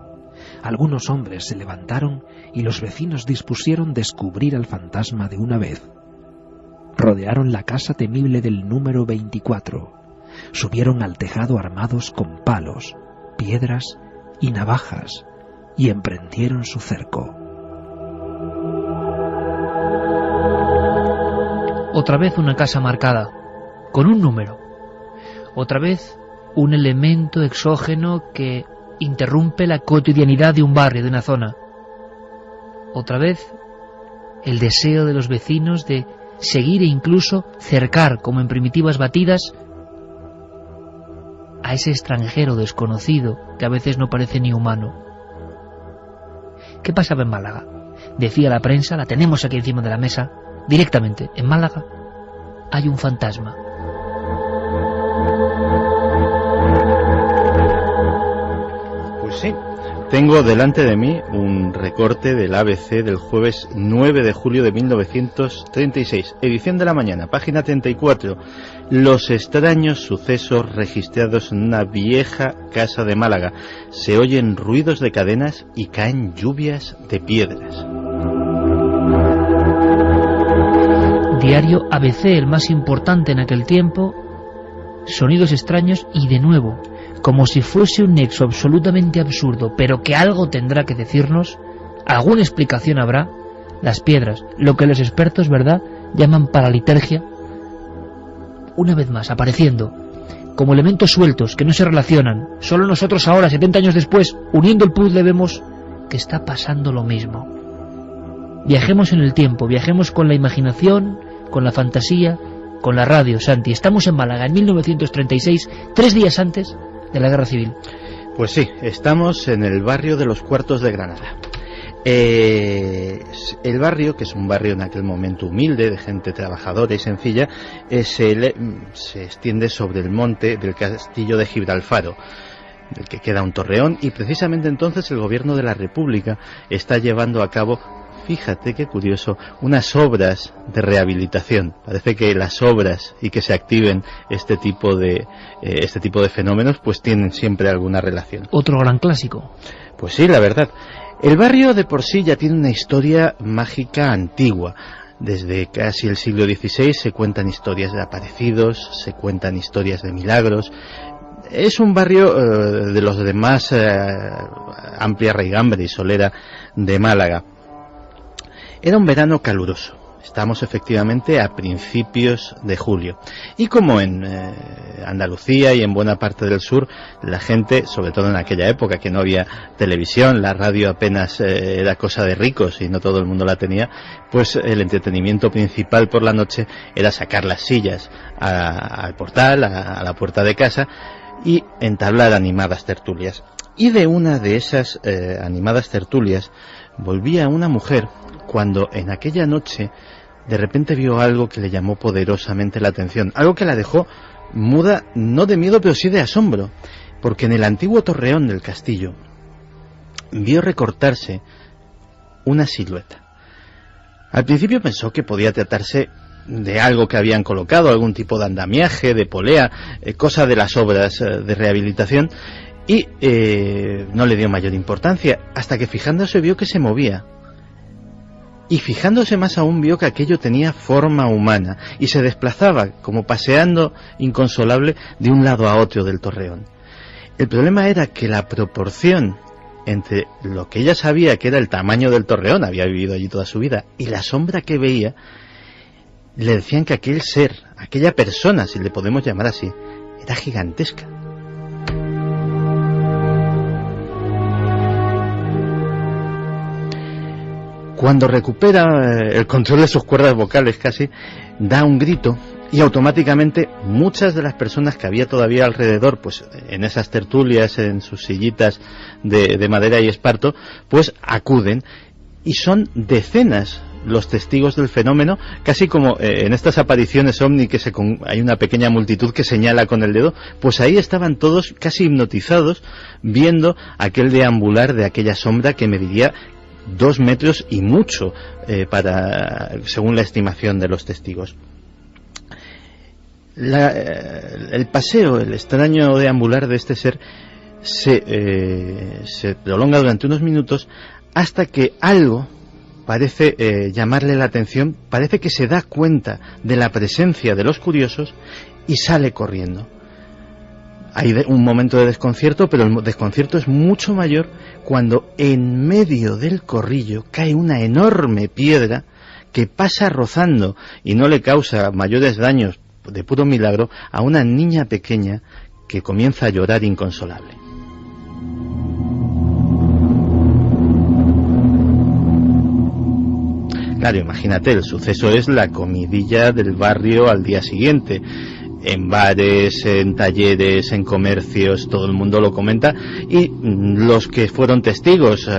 Algunos hombres se levantaron y los vecinos dispusieron descubrir al fantasma de una vez. Rodearon la casa temible del número 24, subieron al tejado armados con palos, piedras y navajas y emprendieron su cerco. Otra vez una casa marcada, con un número. Otra vez un elemento exógeno que interrumpe la cotidianidad de un barrio, de una zona. Otra vez, el deseo de los vecinos de seguir e incluso cercar, como en primitivas batidas, a ese extranjero desconocido que a veces no parece ni humano. ¿Qué pasaba en Málaga? Decía la prensa, la tenemos aquí encima de la mesa, directamente, en Málaga hay un fantasma. Pues sí, tengo delante de mí un recorte del ABC del jueves 9 de julio de 1936, edición de La Mañana, página 34. Los extraños sucesos registrados en una vieja casa de Málaga. Se oyen ruidos de cadenas y caen lluvias de piedras. Diario ABC, el más importante en aquel tiempo. Sonidos extraños y de nuevo, como si fuese un nexo absolutamente absurdo, pero que algo tendrá que decirnos, alguna explicación habrá, las piedras, lo que los expertos, ¿verdad?, llaman paralitergia, una vez más apareciendo, como elementos sueltos que no se relacionan. Solo nosotros ahora, 70 años después, uniendo el puzzle, vemos que está pasando lo mismo. Viajemos en el tiempo, viajemos con la imaginación, con la fantasía, con la radio, Santi. Estamos en Málaga en 1936, 3 días antes de la Guerra Civil. Pues sí, estamos en el barrio de los Cuartos de Granada. El barrio, que es un barrio en aquel momento humilde, de gente trabajadora y sencilla, se extiende sobre el monte del castillo de Gibralfaro, del que queda un torreón, y precisamente entonces el gobierno de la República está llevando a cabo, fíjate qué curioso, unas obras de rehabilitación. Parece que las obras y que se activen este tipo de fenómenos pues tienen siempre alguna relación. Otro gran clásico. Pues sí, la verdad. El barrio de por sí ya tiene una historia mágica antigua. Desde casi el siglo XVI se cuentan historias de aparecidos, se cuentan historias de milagros. Es un barrio de los de más amplia raigambre y solera de Málaga. Era un verano caluroso. Estamos efectivamente a principios de julio. Y como en Andalucía y en buena parte del sur, la gente, sobre todo en aquella época que no había televisión, la radio apenas era cosa de ricos y no todo el mundo la tenía, pues el entretenimiento principal por la noche era sacar las sillas al portal, a la puerta de casa, y entablar animadas tertulias. Y de una de esas animadas tertulias volvía una mujer cuando en aquella noche de repente vio algo que le llamó poderosamente la atención, algo que la dejó muda, no de miedo, pero sí de asombro, porque en el antiguo torreón del castillo vio recortarse una silueta. Al principio pensó que podía tratarse de algo que habían colocado, algún tipo de andamiaje, de polea, cosa de las obras de rehabilitación, y no le dio mayor importancia, hasta que fijándose vio que se movía. Y fijándose más aún vio que aquello tenía forma humana y se desplazaba como paseando inconsolable de un lado a otro del torreón. El problema era que la proporción entre lo que ella sabía que era el tamaño del torreón, había vivido allí toda su vida, y la sombra que veía, le decían que aquel ser, aquella persona, si le podemos llamar así, era gigantesca. Cuando recupera el control de sus cuerdas vocales casi, da un grito y automáticamente muchas de las personas que había todavía alrededor, pues en esas tertulias, en sus sillitas de madera y esparto, pues acuden, y son decenas los testigos del fenómeno, casi como en estas apariciones ovni que hay una pequeña multitud que señala con el dedo, pues ahí estaban todos casi hipnotizados viendo aquel deambular de aquella sombra que mediría 2 metros y mucho, según la estimación de los testigos. El paseo, el extraño deambular de este ser se prolonga durante unos minutos hasta que algo parece llamarle la atención, parece que se da cuenta de la presencia de los curiosos y sale corriendo. Hay un momento de desconcierto, pero el desconcierto es mucho mayor cuando en medio del corrillo cae una enorme piedra que pasa rozando y no le causa mayores daños de puro milagro a una niña pequeña que comienza a llorar inconsolable. Claro, imagínate, el suceso es la comidilla del barrio al día siguiente. En bares, en talleres, en comercios, todo el mundo lo comenta, y los que fueron testigos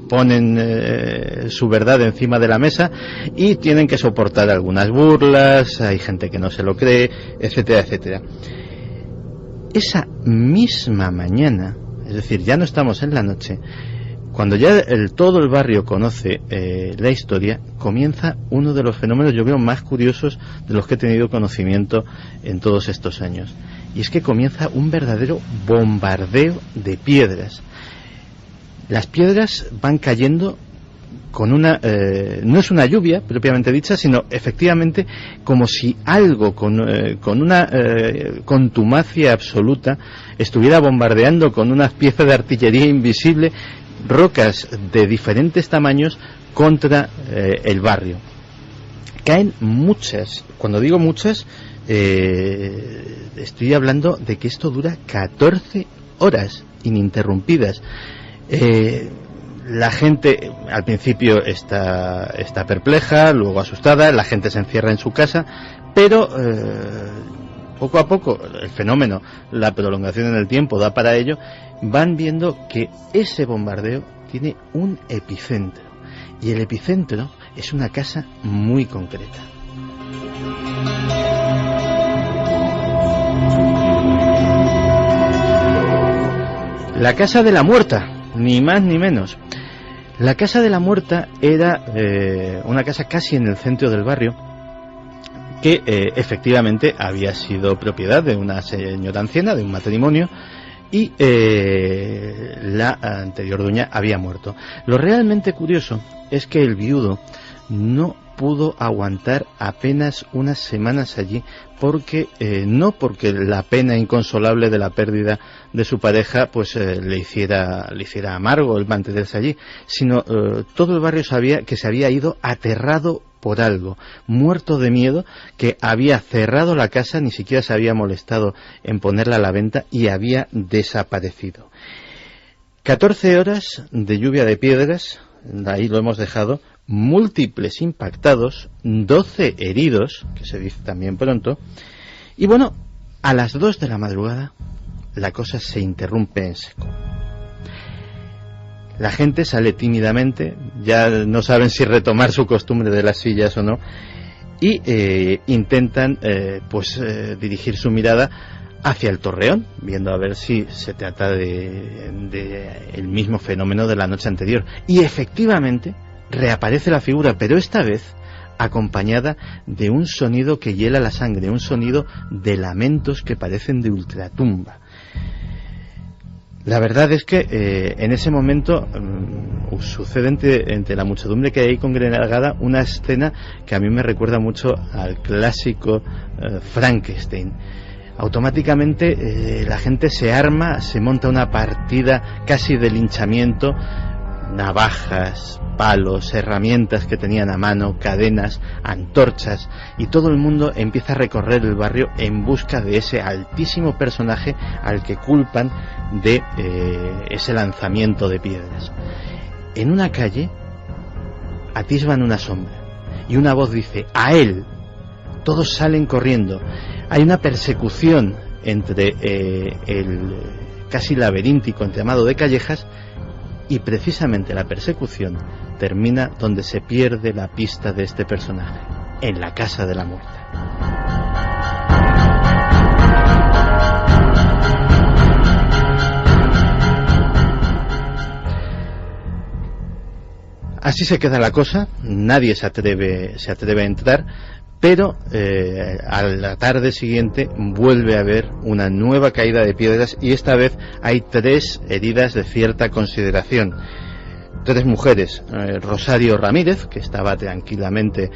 ponen su verdad encima de la mesa y tienen que soportar algunas burlas, hay gente que no se lo cree, etcétera, etcétera. Esa misma mañana, es decir, ya no estamos en la noche, cuando ya todo el barrio conoce la historia, comienza uno de los fenómenos, yo creo, más curiosos de los que he tenido conocimiento en todos estos años. Y es que comienza un verdadero bombardeo de piedras. Las piedras van cayendo con una... no es una lluvia propiamente dicha, sino efectivamente como si algo con una contumacia absoluta estuviera bombardeando con unas piezas de artillería invisible rocas de diferentes tamaños contra el barrio. Caen muchas, cuando digo muchas, estoy hablando de que esto dura 14 horas ininterrumpidas. La gente al principio está perpleja, luego asustada, la gente se encierra en su casa, pero poco a poco el fenómeno, la prolongación en el tiempo da para ello, van viendo que ese bombardeo tiene un epicentro, y el epicentro es una casa muy concreta. La Casa de la Muerta, ni más ni menos. La Casa de la Muerta era una casa casi en el centro del barrio, que efectivamente había sido propiedad de una señora anciana, de un matrimonio, y la anterior dueña había muerto. Lo realmente curioso es que el viudo no pudo aguantar apenas unas semanas allí, porque no porque la pena inconsolable de la pérdida de su pareja pues le hiciera amargo el mantenerse allí, sino todo el barrio sabía que se había ido aterrado por algo, muerto de miedo, que había cerrado la casa, ni siquiera se había molestado en ponerla a la venta y había desaparecido. 14 horas de lluvia de piedras, ahí lo hemos dejado, múltiples impactados, 12 heridos, que se dice también pronto, y bueno, a las 2 de la madrugada la cosa se interrumpe en seco. La gente sale tímidamente, ya no saben si retomar su costumbre de las sillas o no, y intentan dirigir su mirada hacia el torreón, viendo a ver si se trata de el mismo fenómeno de la noche anterior. Y efectivamente reaparece la figura, pero esta vez acompañada de un sonido que hiela la sangre, un sonido de lamentos que parecen de ultratumba. La verdad es que en ese momento sucede entre la muchedumbre que hay ahí congregada una escena que a mí me recuerda mucho al clásico Frankenstein. Automáticamente la gente se arma, se monta una partida casi de linchamiento, navajas, palos, herramientas que tenían a mano, cadenas, antorchas, y todo el mundo empieza a recorrer el barrio en busca de ese altísimo personaje al que culpan de ese lanzamiento de piedras. En una calle atisban una sombra y una voz dice: ¡a él! Todos salen corriendo. Hay una persecución entre el casi laberíntico entramado de callejas, y precisamente la persecución termina donde se pierde la pista de este personaje, en la Casa de la Muerta. Así se queda la cosa, nadie se atreve a entrar, pero a la tarde siguiente vuelve a haber una nueva caída de piedras, y esta vez hay 3 heridas de cierta consideración. 3 mujeres, Rosario Ramírez, que estaba tranquilamente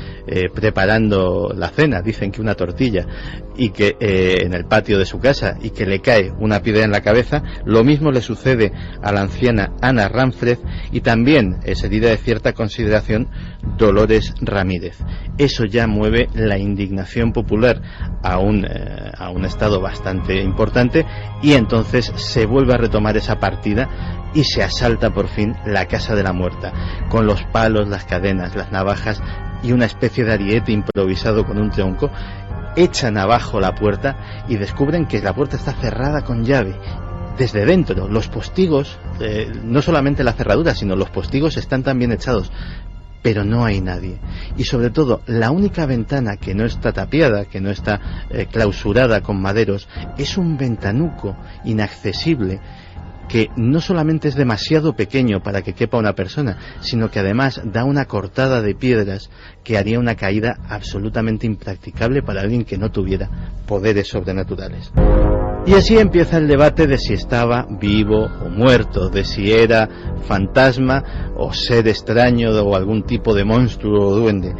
preparando la cena, dicen que una tortilla, y que en el patio de su casa, y que le cae una piedra en la cabeza. Lo mismo le sucede a la anciana Ana Ramfred, y también es herida de cierta consideración Dolores Ramírez. Eso ya mueve la indignación popular a un estado bastante importante, y entonces se vuelve a retomar esa partida y se asalta por fin la casa de la muerta, con los palos, las cadenas, las navajas y una especie de ariete improvisado con un tronco. Echan abajo la puerta y descubren que la puerta está cerrada con llave. Desde dentro, los postigos, no solamente la cerradura, sino los postigos están también echados, pero no hay nadie. Y sobre todo, la única ventana que no está tapiada, que no está clausurada con maderos, es un ventanuco inaccesible, que no solamente es demasiado pequeño para que quepa una persona, sino que además da una cortada de piedras que haría una caída absolutamente impracticable para alguien que no tuviera poderes sobrenaturales. Y así empieza el debate de si estaba vivo o muerto, de si era fantasma o ser extraño o algún tipo de monstruo o duende.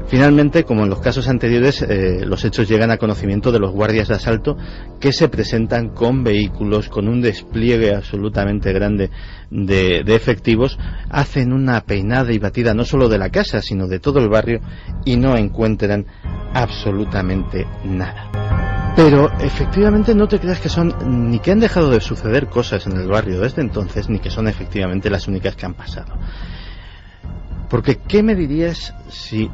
Finalmente, como en los casos anteriores, los hechos llegan a conocimiento de los guardias de asalto, que se presentan con vehículos, con un despliegue absolutamente grande de efectivos, hacen una peinada y batida no solo de la casa, sino de todo el barrio, y no encuentran absolutamente nada. Pero efectivamente no te creas que son, ni que han dejado de suceder cosas en el barrio desde entonces, ni que son efectivamente las únicas que han pasado. Porque, ¿qué me dirías si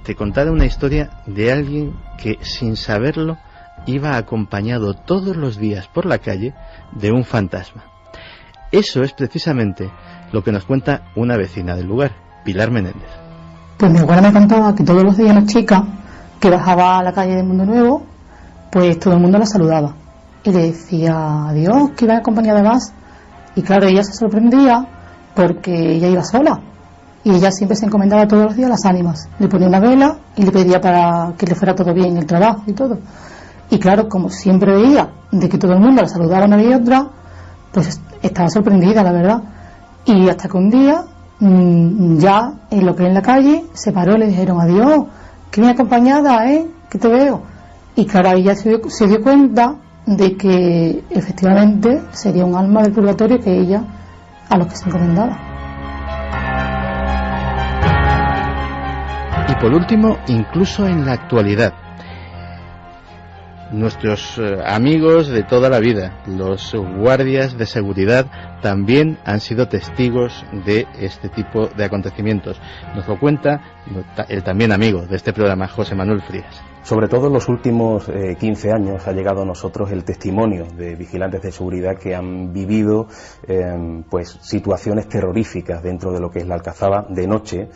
te contara una historia de alguien que, sin saberlo, iba acompañado todos los días por la calle de un fantasma? Eso es precisamente lo que nos cuenta una vecina del lugar, Pilar Menéndez. Pues mi abuela me contaba que todos los días la chica que bajaba a la calle de Mundo Nuevo, pues todo el mundo la saludaba y le decía adiós, que iba acompañada más. Y claro, ella se sorprendía porque ella iba sola. Y ella siempre se encomendaba todos los días a las ánimas. Le ponía una vela y le pedía para que le fuera todo bien el trabajo y todo. Y claro, como siempre veía de que todo el mundo la saludaba una y otra, pues estaba sorprendida, la verdad. Y hasta que un día, ya en lo que en la calle, se paró y le dijeron adiós, que bien acompañada, que te veo. Y claro, ella se dio cuenta de que efectivamente sería un alma del purgatorio que ella a los que se encomendaba. Y por último, incluso en la actualidad, nuestros amigos de toda la vida, los guardias de seguridad, también han sido testigos de este tipo de acontecimientos. Nos lo cuenta el también amigo de este programa, José Manuel Frías. Sobre todo en los últimos 15 años ha llegado a nosotros el testimonio de vigilantes de seguridad que han vivido pues situaciones terroríficas dentro de lo que es la Alcazaba de noche.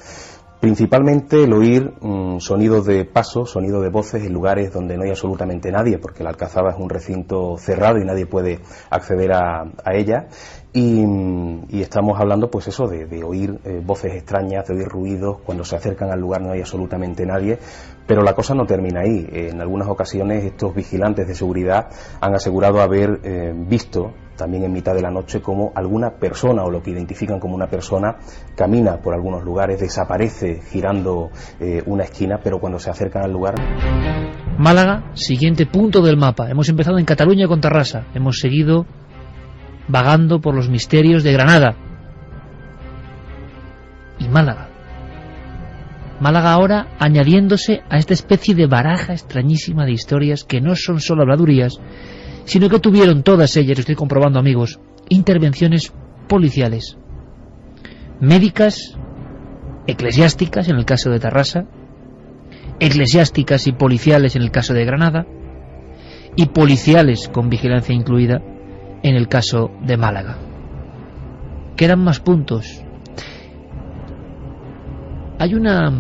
Principalmente el oír sonidos de pasos, sonidos de voces en lugares donde no hay absolutamente nadie, porque la Alcazaba es un recinto cerrado y nadie puede acceder a ella. Y estamos hablando pues eso de oír voces extrañas, de oír ruidos, cuando se acercan al lugar no hay absolutamente nadie, pero la cosa no termina ahí. En algunas ocasiones estos vigilantes de seguridad han asegurado haber visto también en mitad de la noche como alguna persona, o lo que identifican como una persona, camina por algunos lugares, desaparece girando una esquina, pero cuando se acercan al lugar... Málaga, siguiente punto del mapa. Hemos empezado en Cataluña con Tarrasa, hemos seguido vagando por los misterios de Granada y Málaga. Málaga ahora añadiéndose a esta especie de baraja extrañísima de historias que no son solo habladurías, sino que tuvieron todas ellas, estoy comprobando amigos, intervenciones policiales, médicas, eclesiásticas en el caso de Tarrasa, eclesiásticas y policiales en el caso de Granada, y policiales con vigilancia incluida en el caso de Málaga. Quedan más puntos. Hay una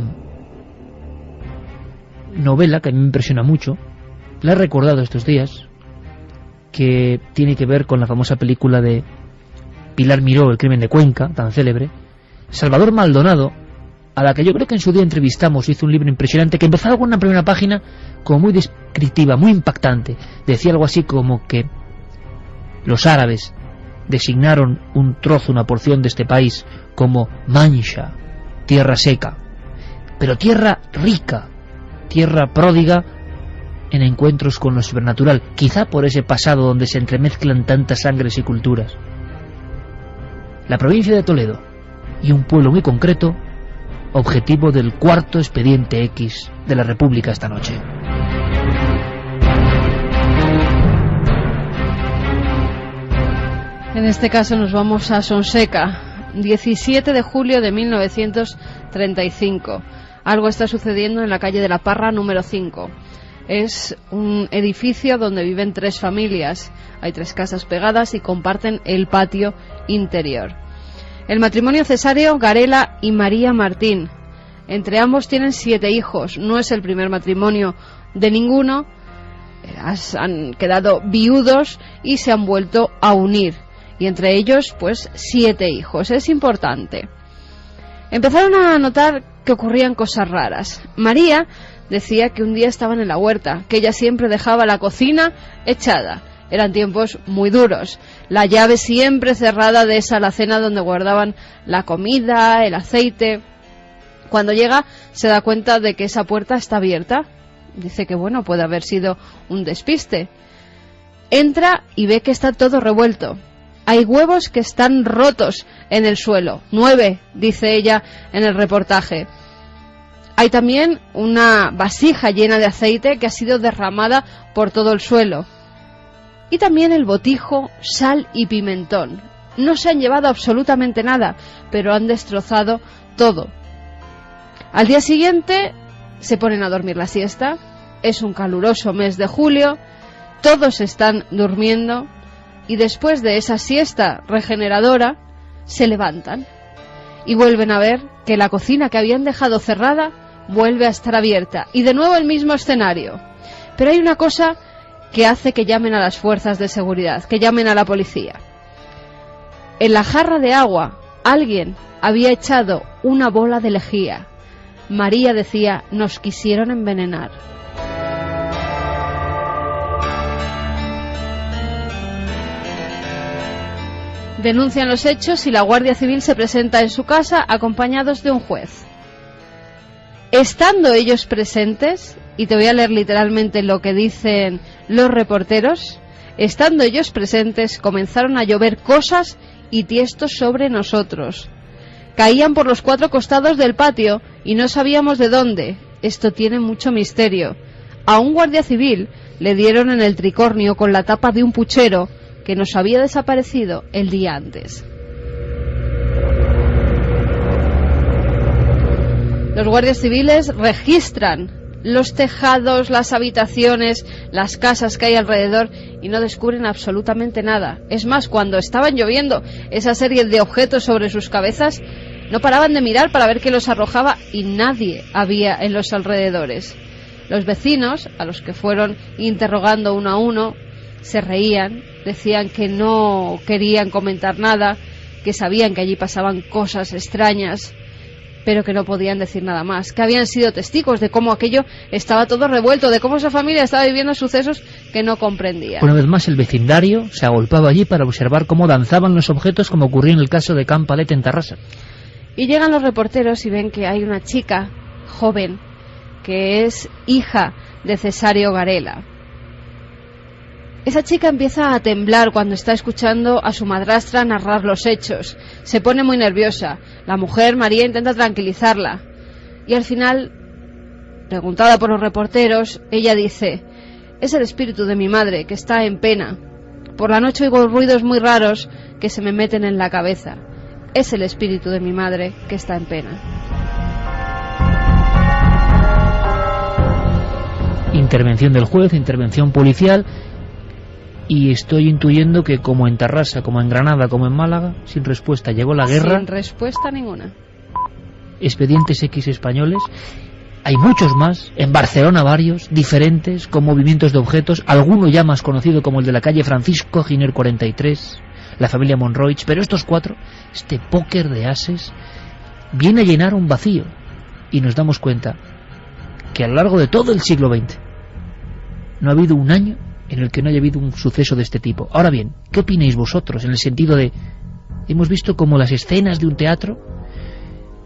novela que a mí me impresiona mucho, la he recordado estos días, que tiene que ver con la famosa película de Pilar Miró, El crimen de Cuenca, tan célebre. Salvador Maldonado, a la que yo creo que en su día entrevistamos, hizo un libro impresionante que empezaba con una primera página como muy descriptiva, muy impactante. Decía algo así como que los árabes designaron un trozo, una porción de este país como Mancha, tierra seca, pero tierra rica, tierra pródiga en encuentros con lo sobrenatural, quizá por ese pasado donde se entremezclan tantas sangres y culturas. La provincia de Toledo y un pueblo muy concreto, objetivo del cuarto expediente X de la República esta noche. En este caso nos vamos a Sonseca, 17 de julio de 1935. Algo está sucediendo en la calle de la Parra número 5. Es un edificio donde viven 3 familias. Hay 3 casas pegadas y comparten el patio interior. El matrimonio Cesario Garela y María Martín. Entre ambos tienen 7 hijos. No es el primer matrimonio de ninguno. Han quedado viudos y se han vuelto a unir. Y entre ellos, pues, 7 hijos. Es importante. Empezaron a notar que ocurrían cosas raras. María decía que un día estaban en la huerta, que ella siempre dejaba la cocina echada. Eran tiempos muy duros. La llave siempre cerrada de esa alacena donde guardaban la comida, el aceite. Cuando llega, se da cuenta de que esa puerta está abierta. Dice que, bueno, puede haber sido un despiste. Entra y ve que está todo revuelto. Hay huevos que están rotos en el suelo. 9, dice ella en el reportaje. Hay también una vasija llena de aceite que ha sido derramada por todo el suelo. Y también el botijo, sal y pimentón. No se han llevado absolutamente nada, pero han destrozado todo. Al día siguiente se ponen a dormir la siesta. Es un caluroso mes de julio. Todos están durmiendo. Y después de esa siesta regeneradora, se levantan y vuelven a ver que la cocina que habían dejado cerrada vuelve a estar abierta. Y de nuevo el mismo escenario. Pero hay una cosa que hace que llamen a las fuerzas de seguridad, que llamen a la policía. En la jarra de agua, alguien había echado una bola de lejía. María decía, nos quisieron envenenar. Denuncian los hechos y la Guardia Civil se presenta en su casa acompañados de un juez. Estando ellos presentes, y te voy a leer literalmente lo que dicen los reporteros, estando ellos presentes comenzaron a llover cosas y tiestos sobre nosotros. Caían por los 4 costados del patio y no sabíamos de dónde. Esto tiene mucho misterio. A un guardia civil le dieron en el tricornio con la tapa de un puchero que nos había desaparecido el día antes. Los guardias civiles registran los tejados, las habitaciones, las casas que hay alrededor y no descubren absolutamente nada. Es más, cuando estaban lloviendo esa serie de objetos sobre sus cabezas, no paraban de mirar para ver qué los arrojaba y nadie había en los alrededores. Los vecinos, a los que fueron interrogando uno a uno, se reían, decían que no querían comentar nada, que sabían que allí pasaban cosas extrañas, pero que no podían decir nada más, que habían sido testigos de cómo aquello estaba todo revuelto, de cómo esa familia estaba viviendo sucesos que no comprendía. Una vez más el vecindario se agolpaba allí para observar cómo danzaban los objetos, como ocurrió en el caso de Can Palet en Tarrasa. Y llegan los reporteros y ven que hay una chica joven que es hija de Cesario Garela. Esa chica empieza a temblar cuando está escuchando a su madrastra narrar los hechos. Se pone muy nerviosa. La mujer, María, intenta tranquilizarla. Y al final, preguntada por los reporteros, ella dice, es el espíritu de mi madre, que está en pena. Por la noche oigo ruidos muy raros que se me meten en la cabeza. Es el espíritu de mi madre, que está en pena. Intervención del juez, intervención policial. Y estoy intuyendo que como en Tarrasa, como en Granada, como en Málaga, sin respuesta llegó la guerra. Sin respuesta ninguna. Expedientes X españoles. Hay muchos más, en Barcelona varios, diferentes, con movimientos de objetos, alguno ya más conocido como el de la calle Francisco Giner 43, la familia Monroich, pero estos 4, este póker de ases, viene a llenar un vacío. Y nos damos cuenta que a lo largo de todo el siglo XX no ha habido un año en el que no haya habido un suceso de este tipo. Ahora bien, ¿qué opináis vosotros en el sentido de, hemos visto como las escenas de un teatro,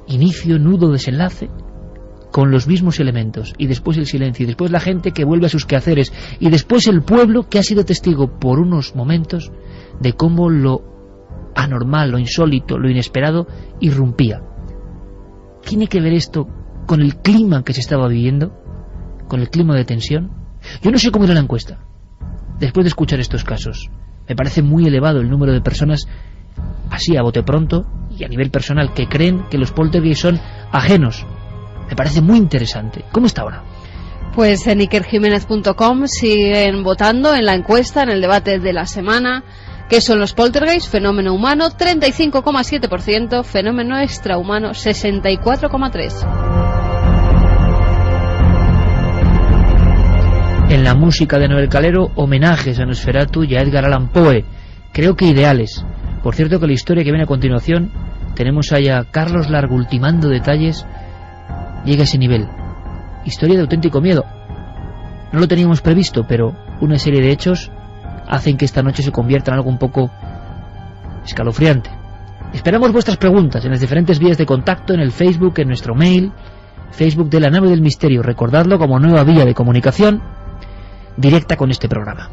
inicio, nudo, desenlace, con los mismos elementos, y después el silencio, y después la gente que vuelve a sus quehaceres, y después el pueblo que ha sido testigo por unos momentos de cómo lo anormal, lo insólito, lo inesperado irrumpía? ¿Tiene que ver esto con el clima que se estaba viviendo? ¿Con el clima de tensión? Yo no sé cómo irá la encuesta después de escuchar estos casos. Me parece muy elevado el número de personas, así a bote pronto y a nivel personal, que creen que los poltergeist son ajenos. Me parece muy interesante. ¿Cómo está ahora? Pues en ikerjiménez.com siguen votando en la encuesta, en el debate de la semana. ¿Qué son los poltergeist? Fenómeno humano, 35,7%, fenómeno extrahumano, 64,3%. En la música de Noel Calero, homenajes a Nosferatu y a Edgar Allan Poe. Creo que ideales. Por cierto que la historia que viene a continuación, tenemos ahí a Carlos Largo ultimando detalles, llega a ese nivel. Historia de auténtico miedo. No lo teníamos previsto, pero una serie de hechos hacen que esta noche se convierta en algo un poco escalofriante. Esperamos vuestras preguntas en las diferentes vías de contacto, en el Facebook, en nuestro mail, Facebook de La Nave del Misterio. Recordadlo como nueva vía de comunicación directa con este programa.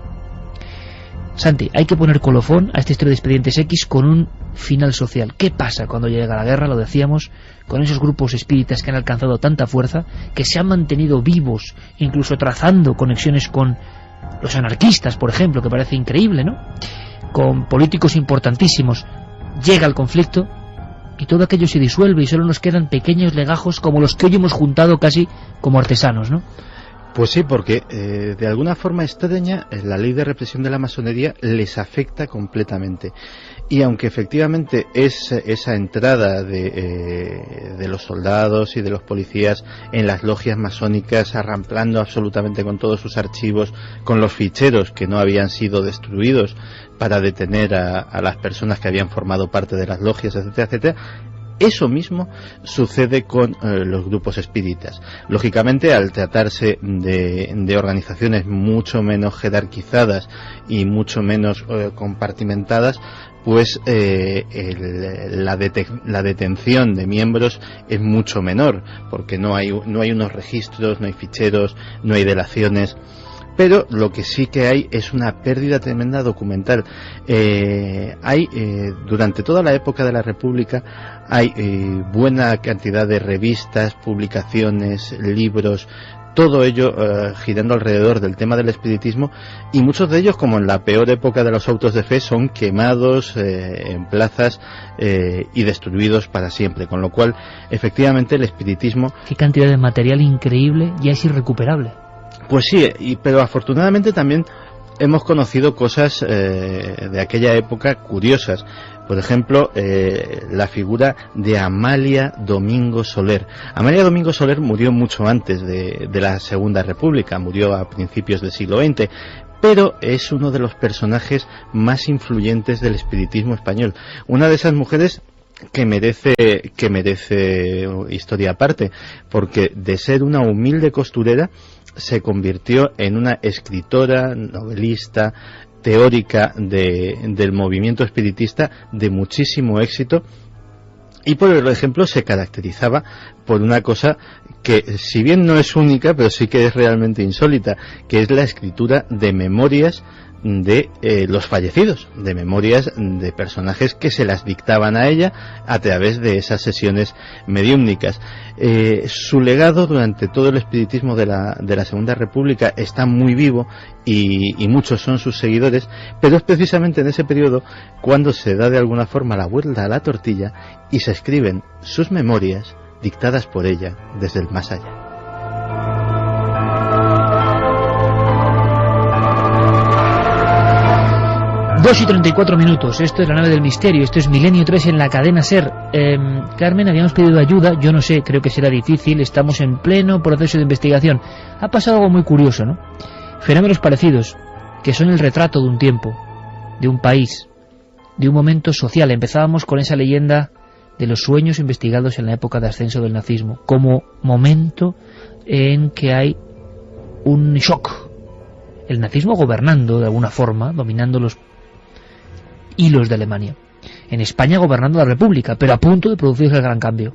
Santi, hay que poner colofón a esta historia de Expedientes X con un final social. ¿Qué pasa cuando llega la guerra? Lo decíamos, con esos grupos espíritas que han alcanzado tanta fuerza, que se han mantenido vivos, incluso trazando conexiones con los anarquistas, por ejemplo, que parece increíble, ¿no? Con políticos importantísimos. Llega el conflicto y todo aquello se disuelve y solo nos quedan pequeños legajos como los que hoy hemos juntado casi como artesanos, ¿no? Pues sí, porque de alguna forma extraña la ley de represión de la masonería les afecta completamente. Y aunque efectivamente esa entrada de los soldados y de los policías en las logias masónicas, arramplando absolutamente con todos sus archivos, con los ficheros que no habían sido destruidos para detener a las personas que habían formado parte de las logias, etcétera, etcétera, eso mismo sucede con los grupos espíritas. Lógicamente, al tratarse de organizaciones mucho menos jerarquizadas y mucho menos compartimentadas, pues la detención de miembros es mucho menor, porque no hay unos registros, no hay ficheros, no hay delaciones. Pero lo que sí que hay es una pérdida tremenda documental. Durante toda la época de la República hay buena cantidad de revistas, publicaciones, libros, todo ello girando alrededor del tema del espiritismo, y muchos de ellos, como en la peor época de los autos de fe, son quemados en plazas y destruidos para siempre, con lo cual efectivamente el espiritismo... Qué cantidad de material increíble, ya es irrecuperable. Pues sí, pero afortunadamente también hemos conocido cosas de aquella época curiosas. Por ejemplo, la figura de Amalia Domingo Soler. Amalia Domingo Soler murió mucho antes de la Segunda República, murió a principios del siglo XX, pero es uno de los personajes más influyentes del espiritismo español. Una de esas mujeres que merece historia aparte, porque de ser una humilde costurera se convirtió en una escritora, novelista, teórica del movimiento espiritista de muchísimo éxito, y por ejemplo se caracterizaba por una cosa que, si bien no es única, pero sí que es realmente insólita, que es la escritura de memorias de los fallecidos, de memorias de personajes que se las dictaban a ella a través de esas sesiones mediúmnicas. Su legado durante todo el espiritismo de la Segunda República está muy vivo y muchos son sus seguidores, pero es precisamente en ese periodo cuando se da de alguna forma la vuelta a la tortilla y se escriben sus memorias dictadas por ella desde el más allá. Dos y 34 minutos, esto es La Nave del Misterio, esto es Milenio 3 en la cadena SER. Carmen, habíamos pedido ayuda, yo no sé, creo que será difícil, estamos en pleno proceso de investigación. Ha pasado algo muy curioso, ¿no? Fenómenos parecidos, que son el retrato de un tiempo, de un país, de un momento social. Empezábamos con esa leyenda de los sueños investigados en la época de ascenso del nazismo, como momento en que hay un shock el nazismo gobernando de alguna forma, dominando los hilos de Alemania. En España gobernando la República, pero a punto de producirse el gran cambio.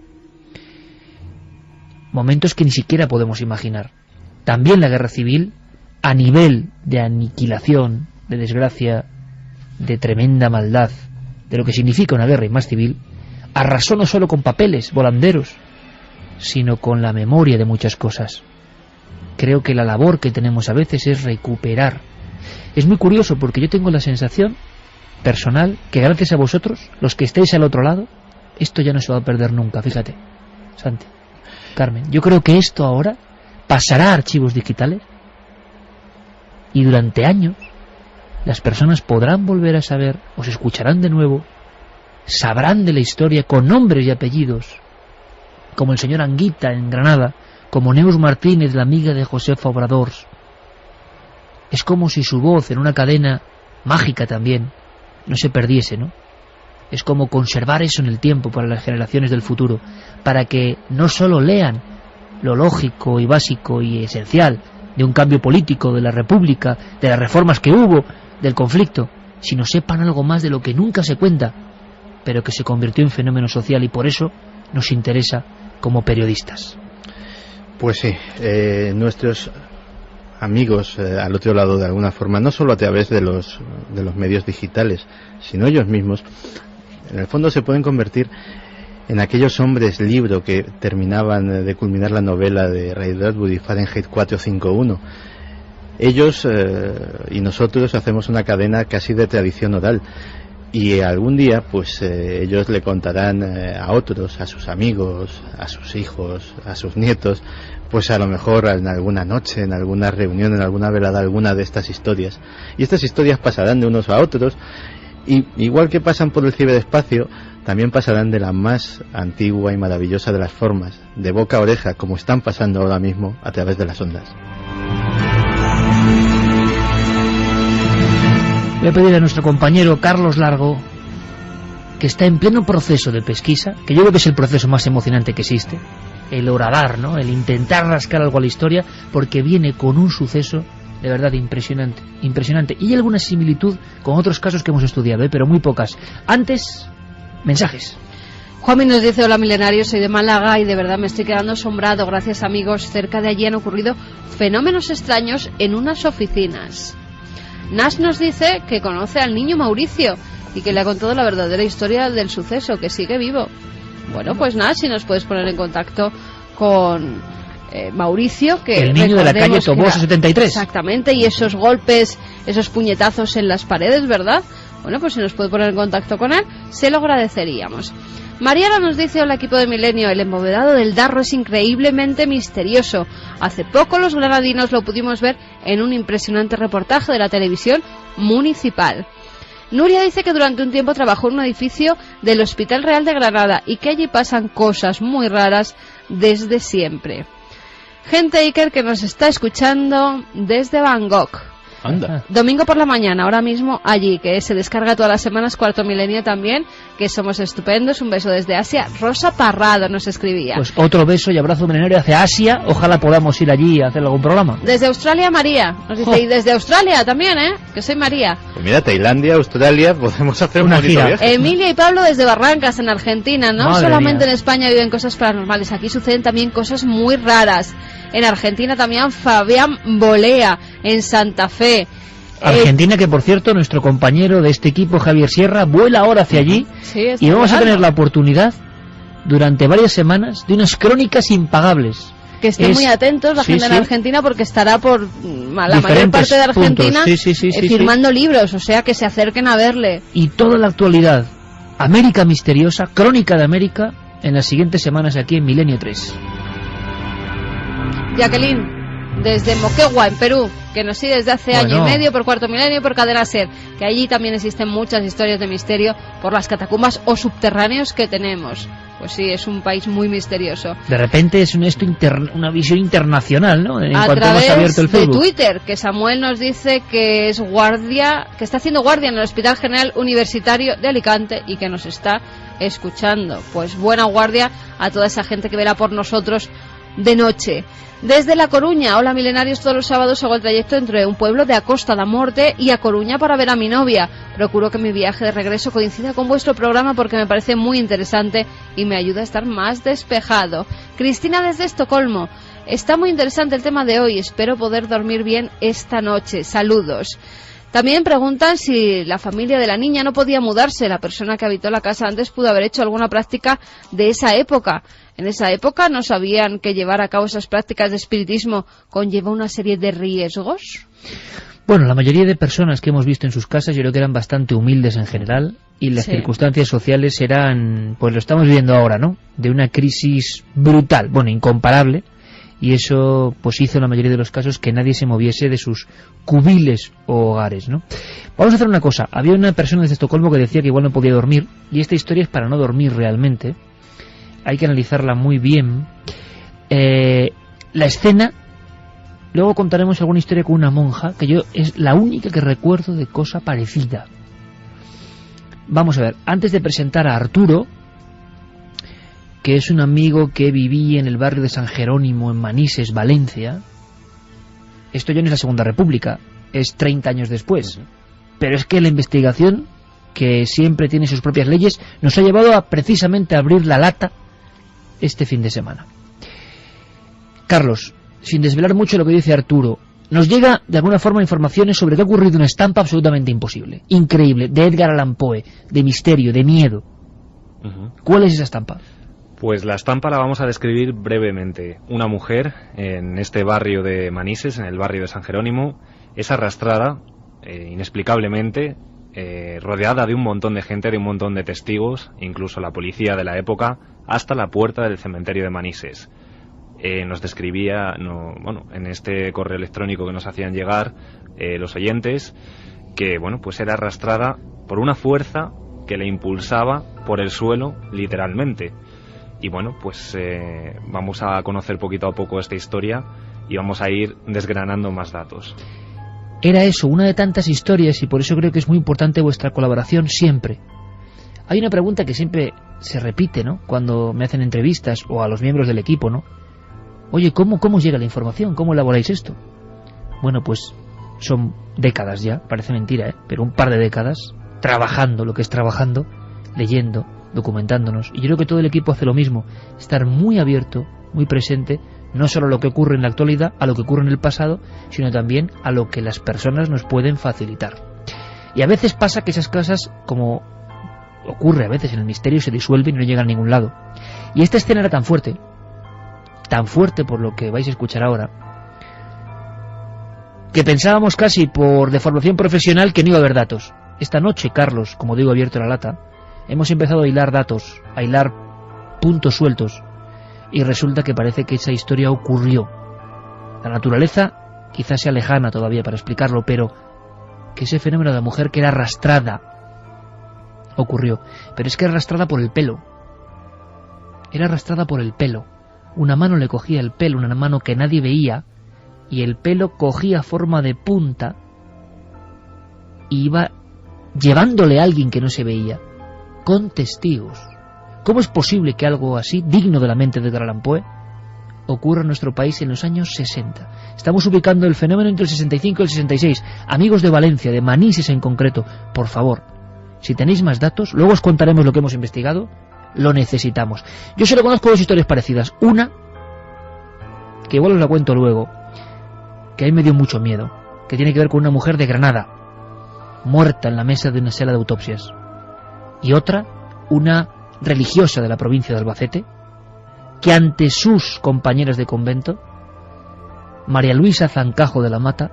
Momentos que ni siquiera podemos imaginar. También la guerra civil, a nivel de aniquilación, de desgracia, de tremenda maldad, de lo que significa una guerra y más civil, arrasó no solo con papeles, volanderos, sino con la memoria de muchas cosas. Creo que la labor que tenemos a veces es recuperar. Es muy curioso porque yo tengo la sensación personal que gracias a vosotros, los que estéis al otro lado, esto ya no se va a perder nunca, fíjate, Santi, Carmen. Yo creo que esto ahora pasará a archivos digitales y durante años las personas podrán volver a saber, o se escucharán de nuevo, sabrán de la historia con nombres y apellidos, como el señor Anguita en Granada, como Neus Martínez, la amiga de Josefa Obradors. Es como si su voz en una cadena mágica también no se perdiese, ¿no? Es como conservar eso en el tiempo para las generaciones del futuro, para que no solo lean lo lógico y básico y esencial de un cambio político, de la República, de las reformas que hubo, del conflicto, sino sepan algo más de lo que nunca se cuenta, pero que se convirtió en fenómeno social y por eso nos interesa como periodistas. Pues sí, nuestros amigos al otro lado, de alguna forma, no solo a través de los medios digitales, sino ellos mismos, en el fondo se pueden convertir en aquellos hombres libro que terminaban de culminar la novela de Ray Bradbury, Fahrenheit 451. Ellos y nosotros hacemos una cadena casi de tradición oral, y algún día pues ellos le contarán a otros, a sus amigos, a sus hijos, a sus nietos, pues a lo mejor en alguna noche, en alguna reunión, en alguna velada, alguna de estas historias. Y estas historias pasarán de unos a otros, y igual que pasan por el ciberespacio, también pasarán de la más antigua y maravillosa de las formas, de boca a oreja, como están pasando ahora mismo a través de las ondas. Voy a pedir a nuestro compañero Carlos Largo, que está en pleno proceso de pesquisa, que yo creo que es el proceso más emocionante que existe, el horadar, ¿no?, el intentar rascar algo a la historia, porque viene con un suceso de verdad impresionante, impresionante. Y hay alguna similitud con otros casos que hemos estudiado, pero muy pocas. Antes, mensajes. Juanmi nos dice: hola milenarios, soy de Málaga y de verdad me estoy quedando asombrado. Gracias amigos, cerca de allí han ocurrido fenómenos extraños en unas oficinas. Nash nos dice que conoce al niño Mauricio y que le ha contado la verdadera historia del suceso, que sigue vivo. Bueno, pues Nash, si nos puedes poner en contacto con Mauricio, que el niño de la calle Toboso 73. Exactamente, y esos golpes, esos puñetazos en las paredes, ¿verdad? Bueno, pues si nos puede poner en contacto con él, se lo agradeceríamos. Mariana nos dice: hola equipo de Milenio, el embovedado del Darro es increíblemente misterioso. Hace poco los granadinos lo pudimos ver en un impresionante reportaje de la televisión municipal. Nuria dice que durante un tiempo trabajó en un edificio del Hospital Real de Granada y que allí pasan cosas muy raras desde siempre. Gente Iker que nos está escuchando desde Bangkok. Anda. Domingo por la mañana, ahora mismo allí, que se descarga todas las semanas Cuarto Milenio también, que somos estupendos. Un beso desde Asia. Rosa Parrado nos escribía. Pues otro beso y abrazo milenario hacia Asia. Ojalá podamos ir allí a hacer algún programa. Desde Australia, María nos dice, y desde Australia también, que soy María. Pues mira, Tailandia, Australia, podemos hacer una gira. Viaje. Emilia y Pablo desde Barrancas, en Argentina. No Madre solamente mía. en España viven cosas paranormales, aquí suceden también cosas muy raras. En Argentina también Fabián Bolea, en Santa Fe. Argentina, que por cierto, nuestro compañero de este equipo, Javier Sierra, vuela ahora hacia allí, sí, y vamos a tener la oportunidad durante varias semanas de unas crónicas impagables. Que estén muy atentos la gente en Argentina, porque estará por la mayor parte de Argentina firmando libros, o sea que se acerquen a verle. Y toda la actualidad, América misteriosa, crónica de América, en las siguientes semanas aquí en Milenio 3. Jacqueline, desde Moquegua, en Perú, que nos sigue desde hace año y medio por Cuarto Milenio y por Cadena SER, que allí también existen muchas historias de misterio por las catacumbas o subterráneos que tenemos. Pues sí, es un país muy misterioso. De repente es una visión internacional, ¿no? En cuanto hemos abierto el Facebook. De Twitter, que Samuel nos dice que es guardia, que está haciendo guardia en el Hospital General Universitario de Alicante y que nos está escuchando. Pues buena guardia a toda esa gente que verá por nosotros de noche. Desde La Coruña, hola milenarios, todos los sábados hago el trayecto entre un pueblo de A Costa da Morte y A Coruña para ver a mi novia. Procuro que mi viaje de regreso coincida con vuestro programa porque me parece muy interesante y me ayuda a estar más despejado. Cristina desde Estocolmo, está muy interesante el tema de hoy, espero poder dormir bien esta noche. Saludos. También preguntan si la familia de la niña no podía mudarse. La persona que habitó la casa antes pudo haber hecho alguna práctica de esa época. En esa época no sabían que llevar a cabo esas prácticas de espiritismo conlleva una serie de riesgos. Bueno, la mayoría de personas que hemos visto en sus casas yo creo que eran bastante humildes en general y las circunstancias sociales eran, pues lo estamos viendo ahora, ¿no? De una crisis brutal, bueno, incomparable, y eso pues hizo en la mayoría de los casos que nadie se moviese de sus cubiles o hogares, ¿no? Vamos a hacer una cosa, había una persona desde Estocolmo que decía que igual no podía dormir, y esta historia es para no dormir realmente. Hay que analizarla muy bien. La escena, luego contaremos alguna historia con una monja, que yo es la única que recuerdo de cosa parecida. Vamos a ver, antes de presentar a Arturo, que es un amigo que vivía en el barrio de San Jerónimo, en Manises, Valencia. Esto ya no es la Segunda República, es 30 años después. Pero es que la investigación, que siempre tiene sus propias leyes, nos ha llevado a precisamente abrir la lata este fin de semana. Carlos, sin desvelar mucho lo que dice Arturo, nos llega de alguna forma informaciones sobre que ha ocurrido una estampa absolutamente imposible, increíble, de Edgar Allan Poe, de misterio, de miedo. ¿Cuál es esa estampa? Pues la estampa la vamos a describir brevemente. Una mujer en este barrio de Manises, en el barrio de San Jerónimo, es arrastrada inexplicablemente, rodeada de un montón de gente, de un montón de testigos, incluso la policía de la época, hasta la puerta del cementerio de Manises. Nos describía, en este correo electrónico que nos hacían llegar los oyentes, que pues era arrastrada por una fuerza que le impulsaba por el suelo, literalmente. Y vamos a conocer poquito a poco esta historia y vamos a ir desgranando más datos. Era eso, una de tantas historias, y por eso creo que es muy importante vuestra colaboración siempre. Hay una pregunta que siempre se repite, ¿no?, cuando me hacen entrevistas o a los miembros del equipo, ¿no? Oye, ¿cómo llega la información? ¿Cómo elaboráis esto? Bueno, pues son décadas ya, parece mentira, pero un par de décadas trabajando lo que es trabajando, leyendo, documentándonos, y yo creo que todo el equipo hace lo mismo, estar muy abierto, muy presente, no solo a lo que ocurre en la actualidad, a lo que ocurre en el pasado, sino también a lo que las personas nos pueden facilitar. Y a veces pasa que esas cosas, como ocurre a veces en el misterio, se disuelven y no llegan a ningún lado. Y esta escena era tan fuerte por lo que vais a escuchar ahora, que pensábamos casi por deformación profesional que no iba a haber datos. Esta noche, Carlos, como digo, abierto la lata, hemos empezado a hilar datos, a hilar puntos sueltos, y resulta que parece que esa historia ocurrió. La naturaleza quizás sea lejana todavía para explicarlo, pero que ese fenómeno de la mujer que era arrastrada ocurrió. Pero es que era arrastrada por el pelo. Era arrastrada por el pelo. Una mano le cogía el pelo, una mano que nadie veía, y el pelo cogía forma de punta y iba llevándole a alguien que no se veía, con testigos. ¿Cómo es posible que algo así, digno de la mente de Edgar Allan Poe, ocurra en nuestro país en los años 60? Estamos ubicando el fenómeno entre el 65 y el 66. Amigos de Valencia, de Manises en concreto, por favor, si tenéis más datos, luego os contaremos lo que hemos investigado, lo necesitamos. Yo solo conozco dos historias parecidas. Una, que igual os la cuento luego, que a mí me dio mucho miedo, que tiene que ver con una mujer de Granada, muerta en la mesa de una sala de autopsias. Y otra, una religiosa de la provincia de Albacete, que ante sus compañeras de convento, María Luisa Zancajo de la Mata,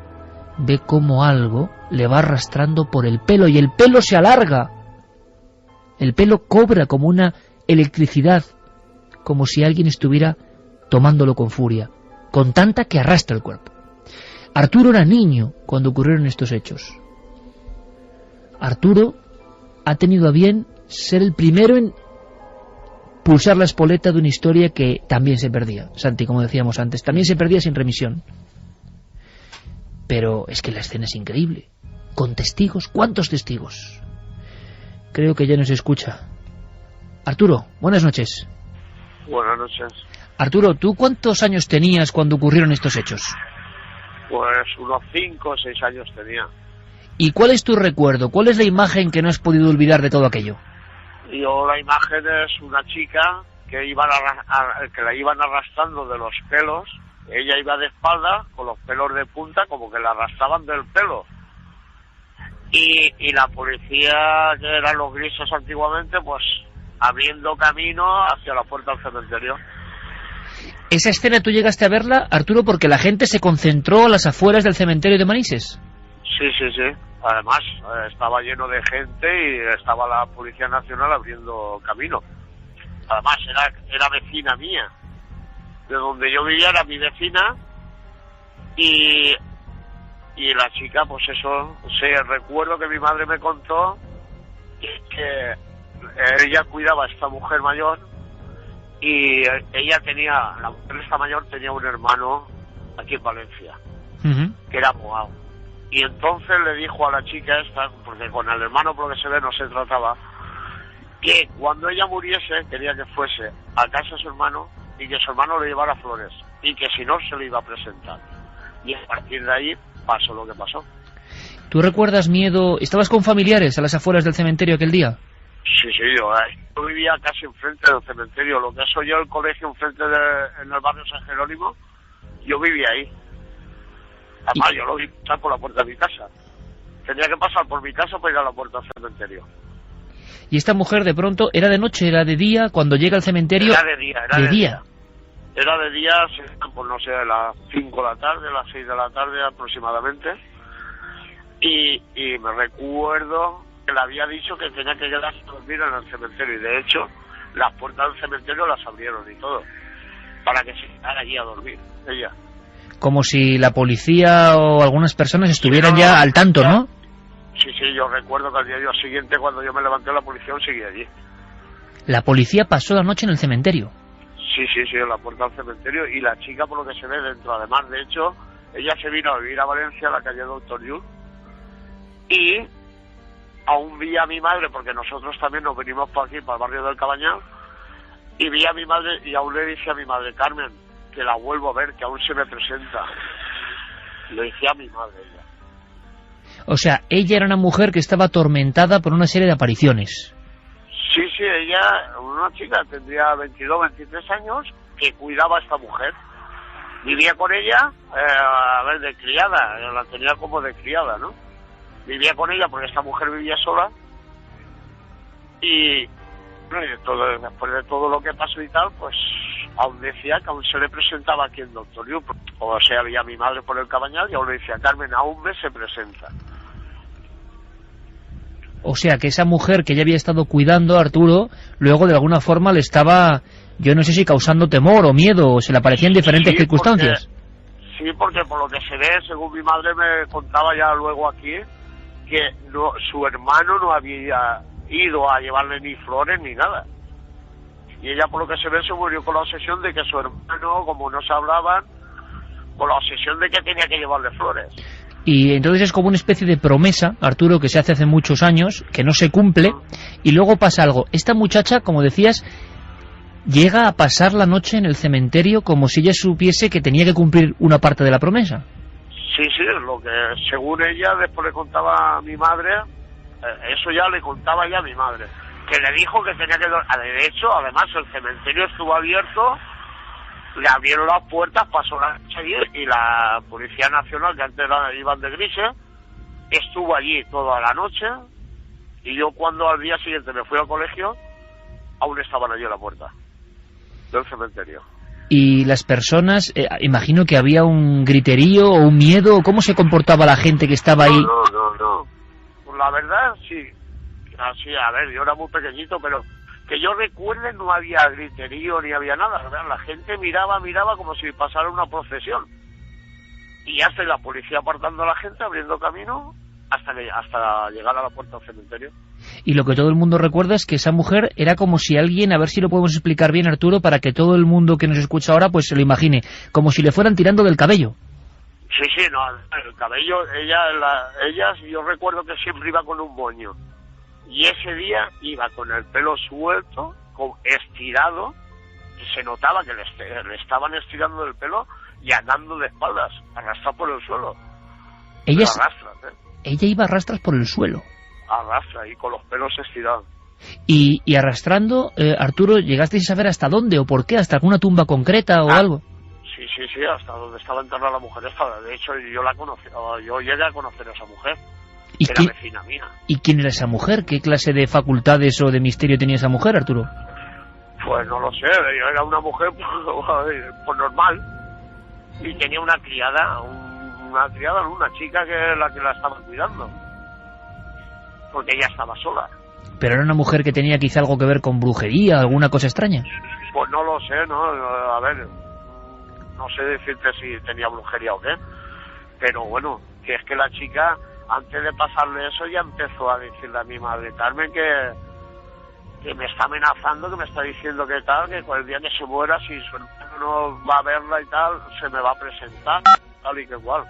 ve cómo algo le va arrastrando por el pelo, y el pelo se alarga. El pelo cobra como una electricidad, como si alguien estuviera tomándolo con furia, con tanta que arrastra el cuerpo. Arturo era niño cuando ocurrieron estos hechos. Arturo ha tenido a bien ser el primero en pulsar la espoleta de una historia que también se perdía. Santi, como decíamos antes, también se perdía sin remisión. Pero es que la escena es increíble. Con testigos, ¿cuántos testigos? Creo que ya nos escucha. Arturo, buenas noches. Buenas noches. Arturo, ¿tú cuántos años tenías cuando ocurrieron estos hechos? Pues unos 5 o 6 años tenía. ¿Y cuál es tu recuerdo? ¿Cuál es la imagen que no has podido olvidar de todo aquello? Yo, la imagen es una chica que que la iban arrastrando de los pelos. Ella iba de espalda con los pelos de punta, como que la arrastraban del pelo. Y la policía, que eran los grises antiguamente, pues abriendo camino hacia la puerta del cementerio. ¿Esa escena tú llegaste a verla, Arturo, porque la gente se concentró a las afueras del cementerio de Manises? Sí, sí, sí. Además, estaba lleno de gente y estaba la Policía Nacional abriendo camino. Además, era vecina mía. De donde yo vivía era mi vecina y la chica, pues eso, recuerdo que mi madre me contó que ella cuidaba a esta mujer mayor y la mujer esta mayor tenía un hermano aquí en Valencia, que era abogado. Y entonces le dijo a la chica esta, porque con el hermano por lo que se ve no se trataba, que cuando ella muriese quería que fuese a casa de su hermano y que su hermano le llevara flores y que si no se le iba a presentar. Y a partir de ahí pasó lo que pasó. ¿Tú recuerdas miedo? ¿Estabas con familiares a las afueras del cementerio aquel día? Sí, yo vivía casi enfrente del cementerio, lo que soy yo el colegio enfrente en el barrio San Jerónimo, yo vivía ahí. Además, yo lo vi pasar por la puerta de mi casa. Tenía que pasar por mi casa para ir a la puerta del cementerio. ¿Y esta mujer de pronto era de noche, era de día, cuando llega al cementerio? Era de día, ¿De día? Era de día, pues no sé, a las 5 de la tarde, a las 6 de la tarde aproximadamente. Y me recuerdo que le había dicho que tenía que quedarse a dormir en el cementerio. Y de hecho, las puertas del cementerio las abrieron y todo, para que se quedara allí a dormir, ella. Como si la policía o algunas personas estuvieran ya al tanto, ¿no? Sí, yo recuerdo que al día siguiente, cuando yo me levanté, la policía aún seguía allí. La policía pasó la noche en el cementerio. Sí, en la puerta del cementerio, y la chica, por lo que se ve, dentro. Además, de hecho, ella se vino a vivir a Valencia, a la calle Doctor Llull, y aún vi a mi madre, porque nosotros también nos venimos por aquí, para el barrio del Cabañal, y vi a mi madre, y aún le dije a mi madre, Carmen, que la vuelvo a ver, que aún se me presenta. Lo decía a mi madre, ella. O sea, ella era una mujer que estaba atormentada por una serie de apariciones. Sí, ella, una chica, tendría 22, 23 años, que cuidaba a esta mujer. Vivía con ella, de criada, la tenía como de criada, ¿no? Vivía con ella porque esta mujer vivía sola. Y después de todo lo que pasó y tal, pues aún decía que aún se le presentaba aquí en Doctor Llull. O sea, veía a mi madre por el Cabañal y aún le decía, Carmen, aún me se presenta. O sea, que esa mujer que ya había estado cuidando a Arturo, luego de alguna forma le estaba, yo no sé si causando temor o miedo, o se le aparecía en diferentes circunstancias. Porque por lo que se ve, según mi madre me contaba ya luego aquí, que su hermano no había ido a llevarle ni flores ni nada. Y ella, por lo que se ve, se murió con la obsesión de que su hermano, como no se hablaban, con la obsesión de que tenía que llevarle flores. Y entonces es como una especie de promesa, Arturo, que se hace muchos años, que no se cumple, y luego pasa algo. Esta muchacha, como decías, llega a pasar la noche en el cementerio como si ella supiese que tenía que cumplir una parte de la promesa. Sí, lo que según ella después le contaba a mi madre, eso ya le contaba ya a mi madre, que le dijo que tenía que... De hecho, además, el cementerio estuvo abierto, le abrieron las puertas, pasó la noche allí, y la Policía Nacional, que antes iban de grises, estuvo allí toda la noche, y yo cuando al día siguiente me fui al colegio, aún estaban allí a la puerta del cementerio. Y las personas, imagino que había un griterío o un miedo, ¿cómo se comportaba la gente que estaba ahí? No. Pues la verdad, sí. Así, a ver, yo era muy pequeñito, pero que yo recuerde no había griterío ni había nada. La gente miraba como si pasara una procesión. Y hasta la policía apartando a la gente, abriendo camino, hasta llegar a la puerta del cementerio. Y lo que todo el mundo recuerda es que esa mujer era como si alguien, a ver si lo podemos explicar bien, Arturo, para que todo el mundo que nos escucha ahora pues se lo imagine, como si le fueran tirando del cabello. Sí, el cabello, ella yo recuerdo que siempre iba con un moño. Y ese día iba con el pelo suelto, estirado, se notaba que le estaban estirando el pelo y andando de espaldas, arrastrado por el suelo. Ella iba a rastras por el suelo. Arrastra y con los pelos estirados. Y arrastrando, Arturo, ¿llegasteis a saber hasta dónde o por qué? ¿Hasta alguna tumba concreta o algo? Sí, hasta donde estaba enterrada la mujer esta. De hecho, yo llegué a conocer a esa mujer. ¿Y era vecina mía. ¿Y quién era esa mujer? ¿Qué clase de facultades o de misterio tenía esa mujer, Arturo? Pues no lo sé, era una mujer pues normal. Y tenía una criada, una chica que la estaba cuidando. Porque ella estaba sola. ¿Pero era una mujer que tenía quizá algo que ver con brujería, alguna cosa extraña? Pues no lo sé, ¿no? A ver, no sé decirte si tenía brujería o qué. Pero bueno, que es que la chica, antes de pasarle eso, ya empezó a decirle a mi madre, Carmen, que me está amenazando, que me está diciendo que tal, que el día que se muera, si su hermano no va a verla y tal, se me va a presentar, tal y que igual.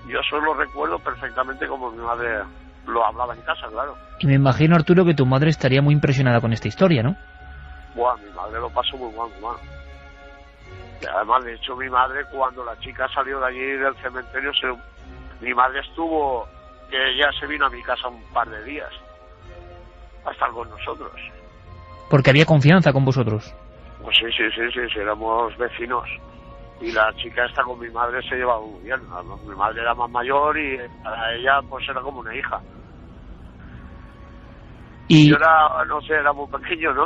Yo eso lo recuerdo perfectamente como mi madre lo hablaba en casa, claro. Y me imagino, Arturo, que tu madre estaría muy impresionada con esta historia, ¿no? Buah, mi madre lo pasó muy mal. Y además, de hecho, mi madre, cuando la chica salió de allí del cementerio, mi madre estuvo, que ella se vino a mi casa un par de días a estar con nosotros. Porque había confianza con vosotros. Pues sí, éramos vecinos. Y la chica esta con mi madre se llevaba muy bien. Mi madre era más mayor y para ella pues era como una hija. Y yo era muy pequeño, ¿no?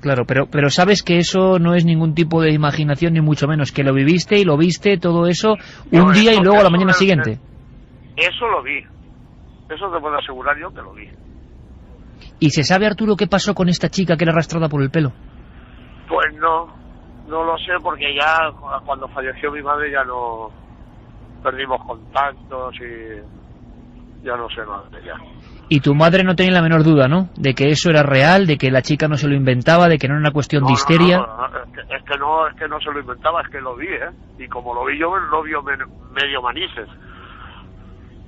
Claro, pero sabes que eso no es ningún tipo de imaginación, ni mucho menos, que lo viviste y lo viste, todo eso, un día y luego a la mañana siguiente. Eso lo vi. Eso te puedo asegurar yo que lo vi. ¿Y se sabe, Arturo, qué pasó con esta chica que era arrastrada por el pelo? Pues no lo sé, porque ya cuando falleció mi madre ya no perdimos contactos y ya no sé nada de ella. Y tu madre no tenía la menor duda, ¿no? De que eso era real, de que la chica no se lo inventaba, de que no era una cuestión de histeria. Es que no se lo inventaba, es que lo vi, ¿eh? Y como lo vi yo, lo vio medio Manises.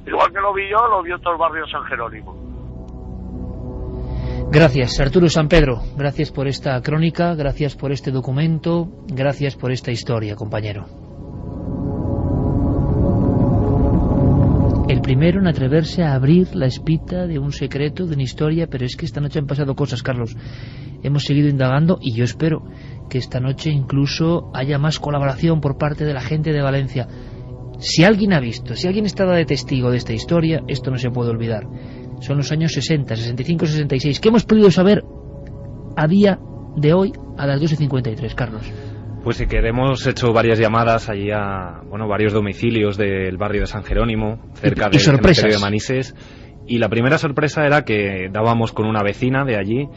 Igual que lo vi yo, lo vio todo el barrio de San Jerónimo. Gracias, Arturo San Pedro. Gracias por esta crónica, gracias por este documento, gracias por esta historia, compañero. El primero en atreverse a abrir la espita de un secreto, de una historia, pero es que esta noche han pasado cosas, Carlos. Hemos seguido indagando y yo espero que esta noche incluso haya más colaboración por parte de la gente de Valencia. Si alguien ha visto, si alguien está de testigo de esta historia, esto no se puede olvidar. Son los años 60, 65, 66. ¿Qué hemos podido saber a día de hoy a las 2:53, Carlos? Pues sí, que hemos hecho varias llamadas allí a varios domicilios del barrio de San Jerónimo, cerca del cementerio de Manises. Y la primera sorpresa era que dábamos con una vecina de allí,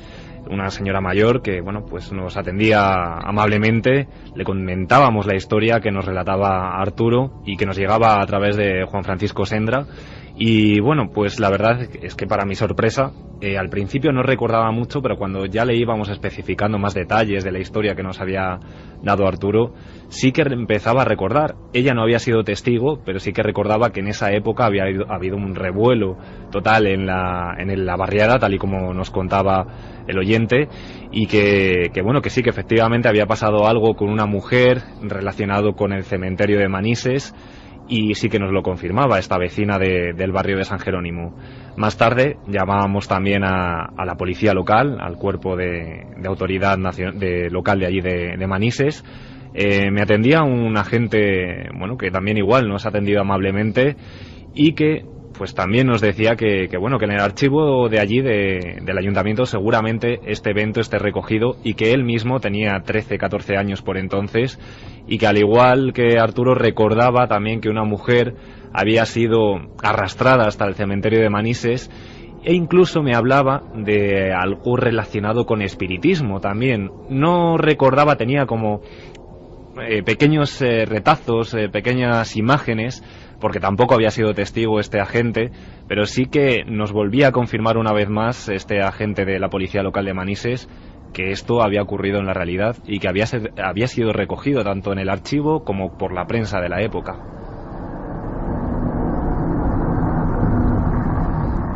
una señora mayor que pues nos atendía amablemente, le comentábamos la historia que nos relataba Arturo y que nos llegaba a través de Juan Francisco Sendra. Y pues la verdad es que para mi sorpresa, al principio no recordaba mucho, pero cuando ya le íbamos especificando más detalles de la historia que nos había dado Arturo, sí que empezaba a recordar. Ella no había sido testigo, pero sí que recordaba que en esa época había habido un revuelo total en la barriada, tal y como nos contaba el oyente, y que sí, que efectivamente había pasado algo con una mujer relacionado con el cementerio de Manises. Y sí que nos lo confirmaba esta vecina del barrio de San Jerónimo. Más tarde llamábamos también a la policía local, al cuerpo de autoridad local de allí de Manises. Me atendía un agente, que también igual nos ha atendido amablemente y que pues también nos decía que en el archivo de allí del ayuntamiento seguramente este evento esté recogido y que él mismo tenía 13, 14 años por entonces y que al igual que Arturo recordaba también que una mujer había sido arrastrada hasta el cementerio de Manises e incluso me hablaba de algo relacionado con espiritismo también. No recordaba, tenía como pequeños retazos, pequeñas imágenes, porque tampoco había sido testigo este agente, pero sí que nos volvía a confirmar una vez más este agente de la policía local de Manises que esto había ocurrido en la realidad y que había sido recogido tanto en el archivo como por la prensa de la época.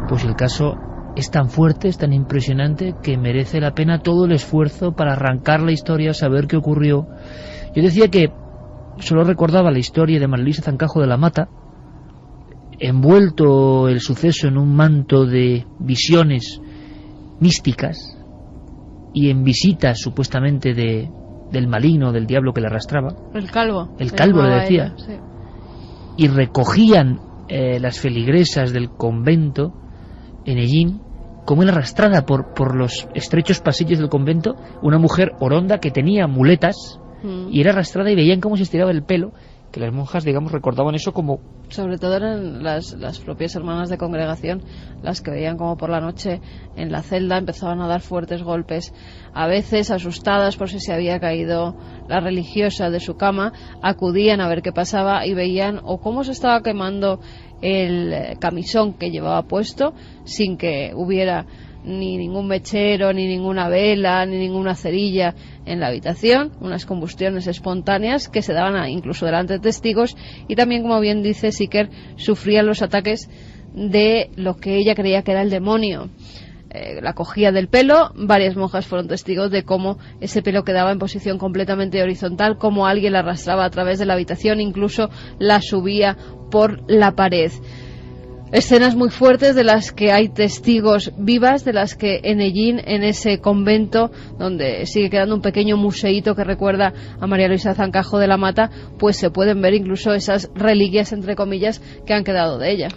Pues el caso es tan fuerte, es tan impresionante, que merece la pena todo el esfuerzo para arrancar la historia, saber qué ocurrió. Yo decía que solo recordaba la historia de María Luisa Zancajo de la Mata, envuelto el suceso en un manto de visiones místicas y en visitas supuestamente del maligno, del diablo que le arrastraba. El calvo. El calvo le decía. Ella, sí. Y recogían las feligresas del convento en Ellín, como él arrastrada por los estrechos pasillos del convento, una mujer oronda que tenía muletas y era arrastrada, y veían cómo se estiraba el pelo, que las monjas, digamos, recordaban eso como... Sobre todo eran las propias hermanas de congregación las que veían como por la noche en la celda empezaban a dar fuertes golpes, a veces asustadas por si se había caído la religiosa de su cama, acudían a ver qué pasaba y veían o cómo se estaba quemando el camisón que llevaba puesto sin que hubiera ni ningún mechero, ni ninguna vela, ni ninguna cerilla en la habitación, unas combustiones espontáneas que se daban incluso delante de testigos, y también, como bien dice Siker, sufrían los ataques de lo que ella creía que era el demonio. La cogía del pelo, varias monjas fueron testigos de cómo ese pelo quedaba en posición completamente horizontal, cómo alguien la arrastraba a través de la habitación, incluso la subía por la pared. Escenas muy fuertes de las que hay testigos vivas, de las que en Ellín, en ese convento, donde sigue quedando un pequeño museíto que recuerda a María Luisa Zancajo de la Mata, pues se pueden ver incluso esas reliquias, entre comillas, que han quedado de ella.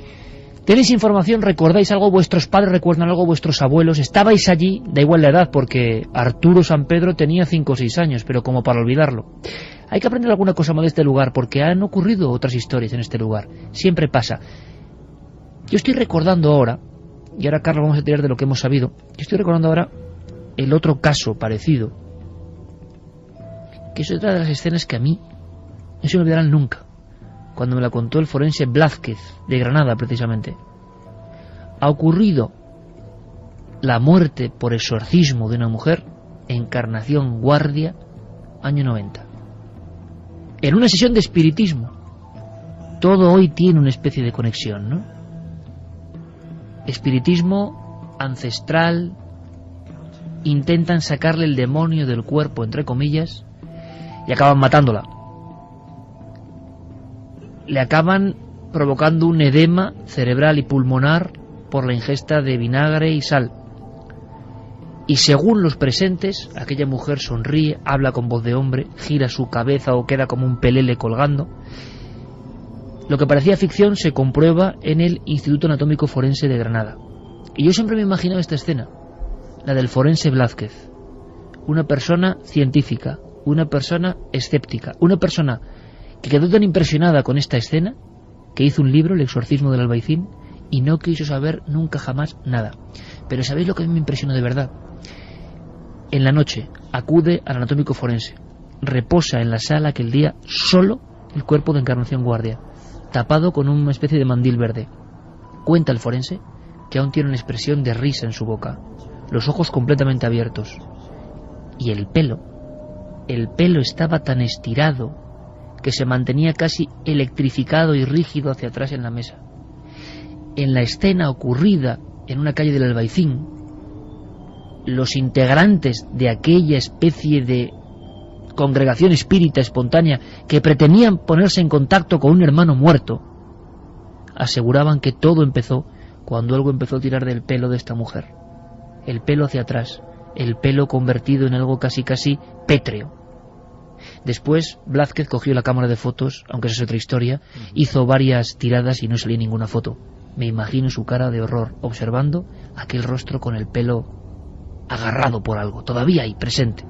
¿Tenéis información? ¿Recordáis algo? ¿Vuestros padres recuerdan algo? ¿Vuestros abuelos? ¿Estabais allí? Da igual la edad, porque Arturo San Pedro tenía 5 o 6 años, pero como para olvidarlo. Hay que aprender alguna cosa más de este lugar, porque han ocurrido otras historias en este lugar. Siempre pasa. Yo estoy recordando ahora, y ahora, Carlos, vamos a tirar de lo que hemos sabido, yo estoy recordando ahora el otro caso parecido, que es otra de las escenas que a mí no se me olvidarán nunca, cuando me la contó el forense Blázquez, de Granada precisamente. Ha ocurrido la muerte por exorcismo de una mujer, Encarnación Guardia, año 90. En una sesión de espiritismo. Todo hoy tiene una especie de conexión, ¿no? Espiritismo ancestral, intentan sacarle el demonio del cuerpo, entre comillas, y acaban matándola. Le acaban provocando un edema cerebral y pulmonar por la ingesta de vinagre y sal. Y según los presentes, aquella mujer sonríe, habla con voz de hombre, gira su cabeza o queda como un pelele colgando. Lo que parecía ficción se comprueba en el Instituto Anatómico Forense de Granada. Y yo siempre me he imaginado esta escena, la del forense Blázquez. Una persona científica, una persona escéptica, una persona que quedó tan impresionada con esta escena que hizo un libro, El exorcismo del Albaicín, y no quiso saber nunca jamás nada. Pero ¿sabéis lo que a mí me impresionó de verdad? En la noche acude al anatómico forense, reposa en la sala aquel día solo el cuerpo de Encarnación Guardia, tapado con una especie de mandil verde. Cuenta el forense que aún tiene una expresión de risa en su boca, los ojos completamente abiertos, y el pelo estaba tan estirado que se mantenía casi electrificado y rígido hacia atrás en la mesa. En la escena ocurrida en una calle del Albaicín, los integrantes de aquella especie de congregación espírita espontánea que pretendían ponerse en contacto con un hermano muerto, aseguraban que todo empezó cuando algo empezó a tirar del pelo de esta mujer. El pelo hacia atrás, el pelo convertido en algo casi pétreo. Después Blázquez cogió la cámara de fotos, aunque esa es otra historia, hizo varias tiradas y no salía ninguna foto. Me imagino su cara de horror observando aquel rostro con el pelo agarrado por algo, todavía ahí, presente.